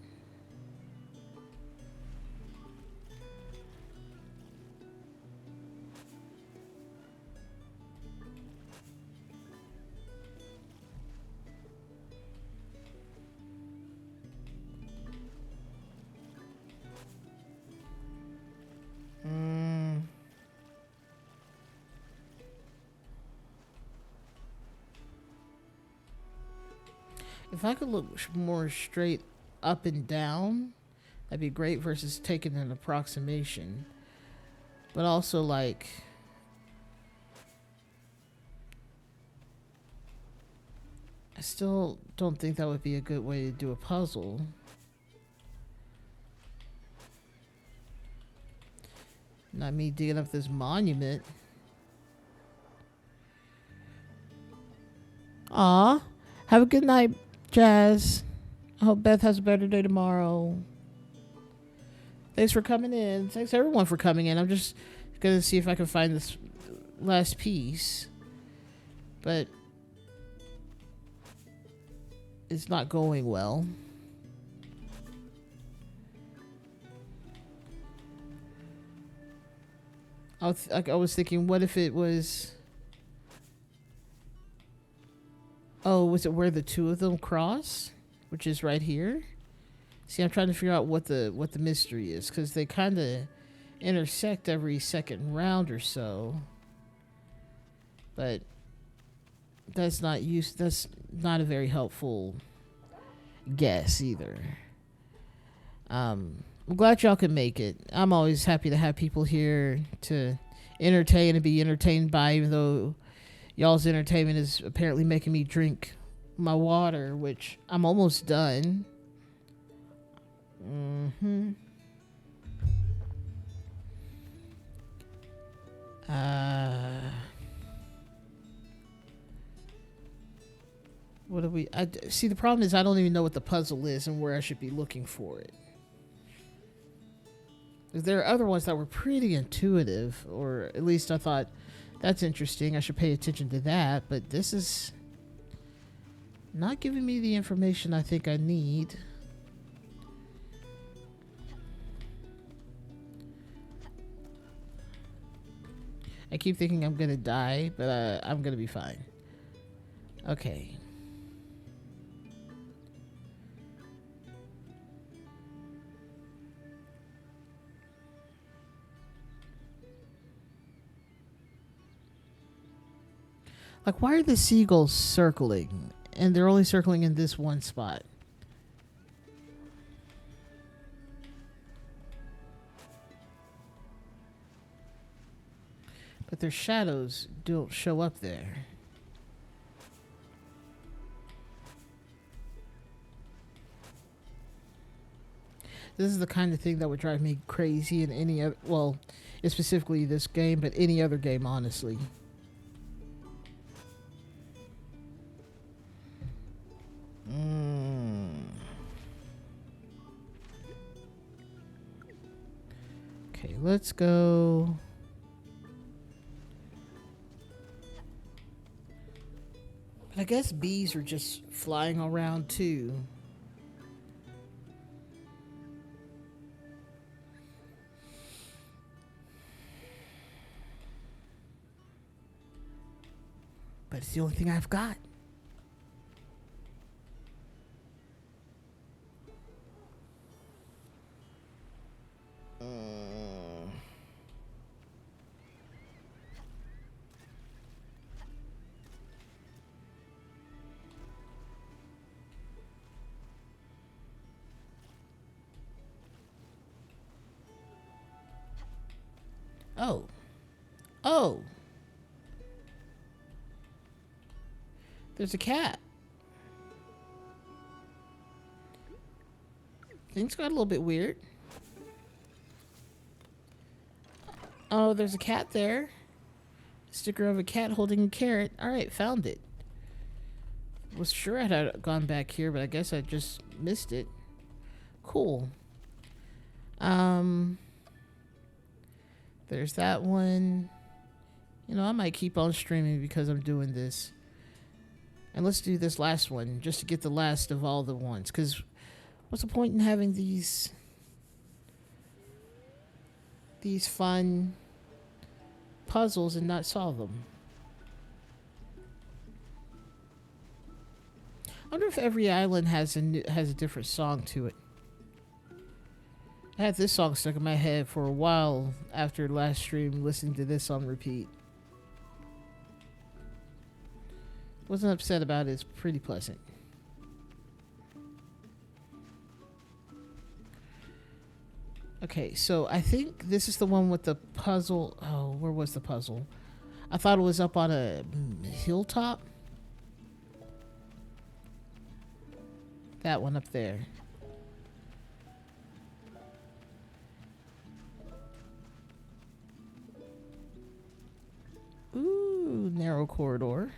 If I could look more straight up and down, that'd be great versus taking an approximation. But also, like, I still don't think that would be a good way to do a puzzle. Not me digging up this monument. Aw, have a good night, Jazz. I hope Beth has a better day tomorrow. Thanks for coming in. Thanks everyone for coming in. I'm just gonna see if I can find this last piece. But it's not going well. I was thinking, what if it was... Oh, was it where the two of them cross? Which is right here? See, I'm trying to figure out what the mystery is, because they kind of intersect every second round or so. But that's not a very helpful guess either. I'm glad y'all can make it. I'm always happy to have people here to entertain and be entertained by, even though y'all's entertainment is apparently making me drink my water, which I'm almost done. What do we... see, the problem is I don't even know what the puzzle is and where I should be looking for it. There are other ones that were pretty intuitive, or at least I thought, that's interesting, I should pay attention to that, but this is not giving me the information I think I need. I keep thinking I'm gonna die, but I'm gonna be fine. Okay. Like, why are the seagulls circling? And they're only circling in this one spot. But their shadows don't show up there. This is the kind of thing that would drive me crazy in any other... Well, specifically this game, but any other game, honestly. Okay, let's go. But I guess bees are just flying around too. That's the only thing I've got. Oh. Oh. There's a cat. Things got a little bit weird. Oh, there's a cat there. Sticker of a cat holding a carrot. Alright, found it. Was sure I had gone back here, but I guess I just missed it. Cool. There's that one. You know, I might keep on streaming because I'm doing this. And let's do this last one just to get the last of all the ones. Because what's the point in having these fun puzzles and not solve them? I wonder if every island has a different song to it. I had this song stuck in my head for a while after last stream, listening to this on repeat. Wasn't upset about it. It's pretty pleasant. Okay, so I think this is the one with the puzzle. Oh, where was the puzzle? I thought it was up on a hilltop. That one up there. Ooh, narrow corridor.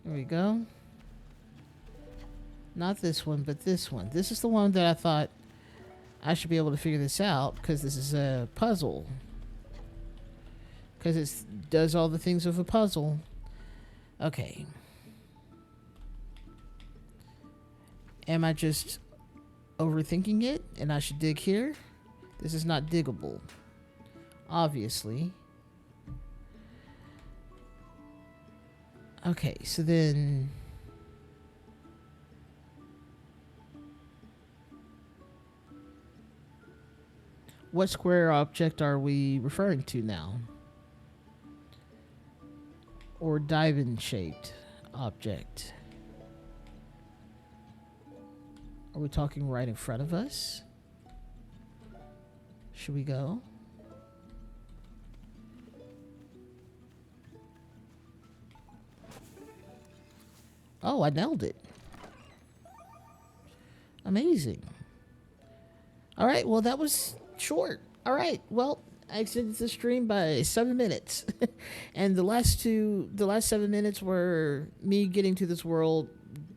There we go. Not this one, but this one. This is the one that I thought I should be able to figure this out because this is a puzzle. Because it does all the things of a puzzle. Okay. Am I just overthinking it and I should dig here? This is not diggable. Obviously. Okay, so then... what square object are we referring to now? Or diamond shaped object? Are we talking right in front of us? Should we go? Oh, I nailed it. Amazing. All right, well, that was short. All right, well, I extended the stream by 7 minutes. And the last 7 minutes were me getting to this world,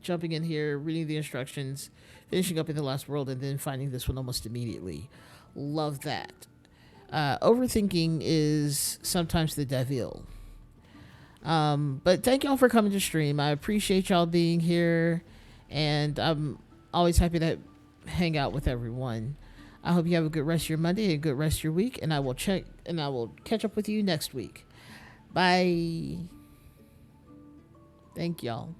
jumping in here, reading the instructions, finishing up in the last world, and then finding this one almost immediately. Love that. Overthinking is sometimes the devil. But thank y'all for coming to stream. I appreciate y'all being here, and I'm always happy to hang out with everyone. I hope you have a good rest of your Monday and a good rest of your week, and I will catch up with you next week. Bye. Thank y'all.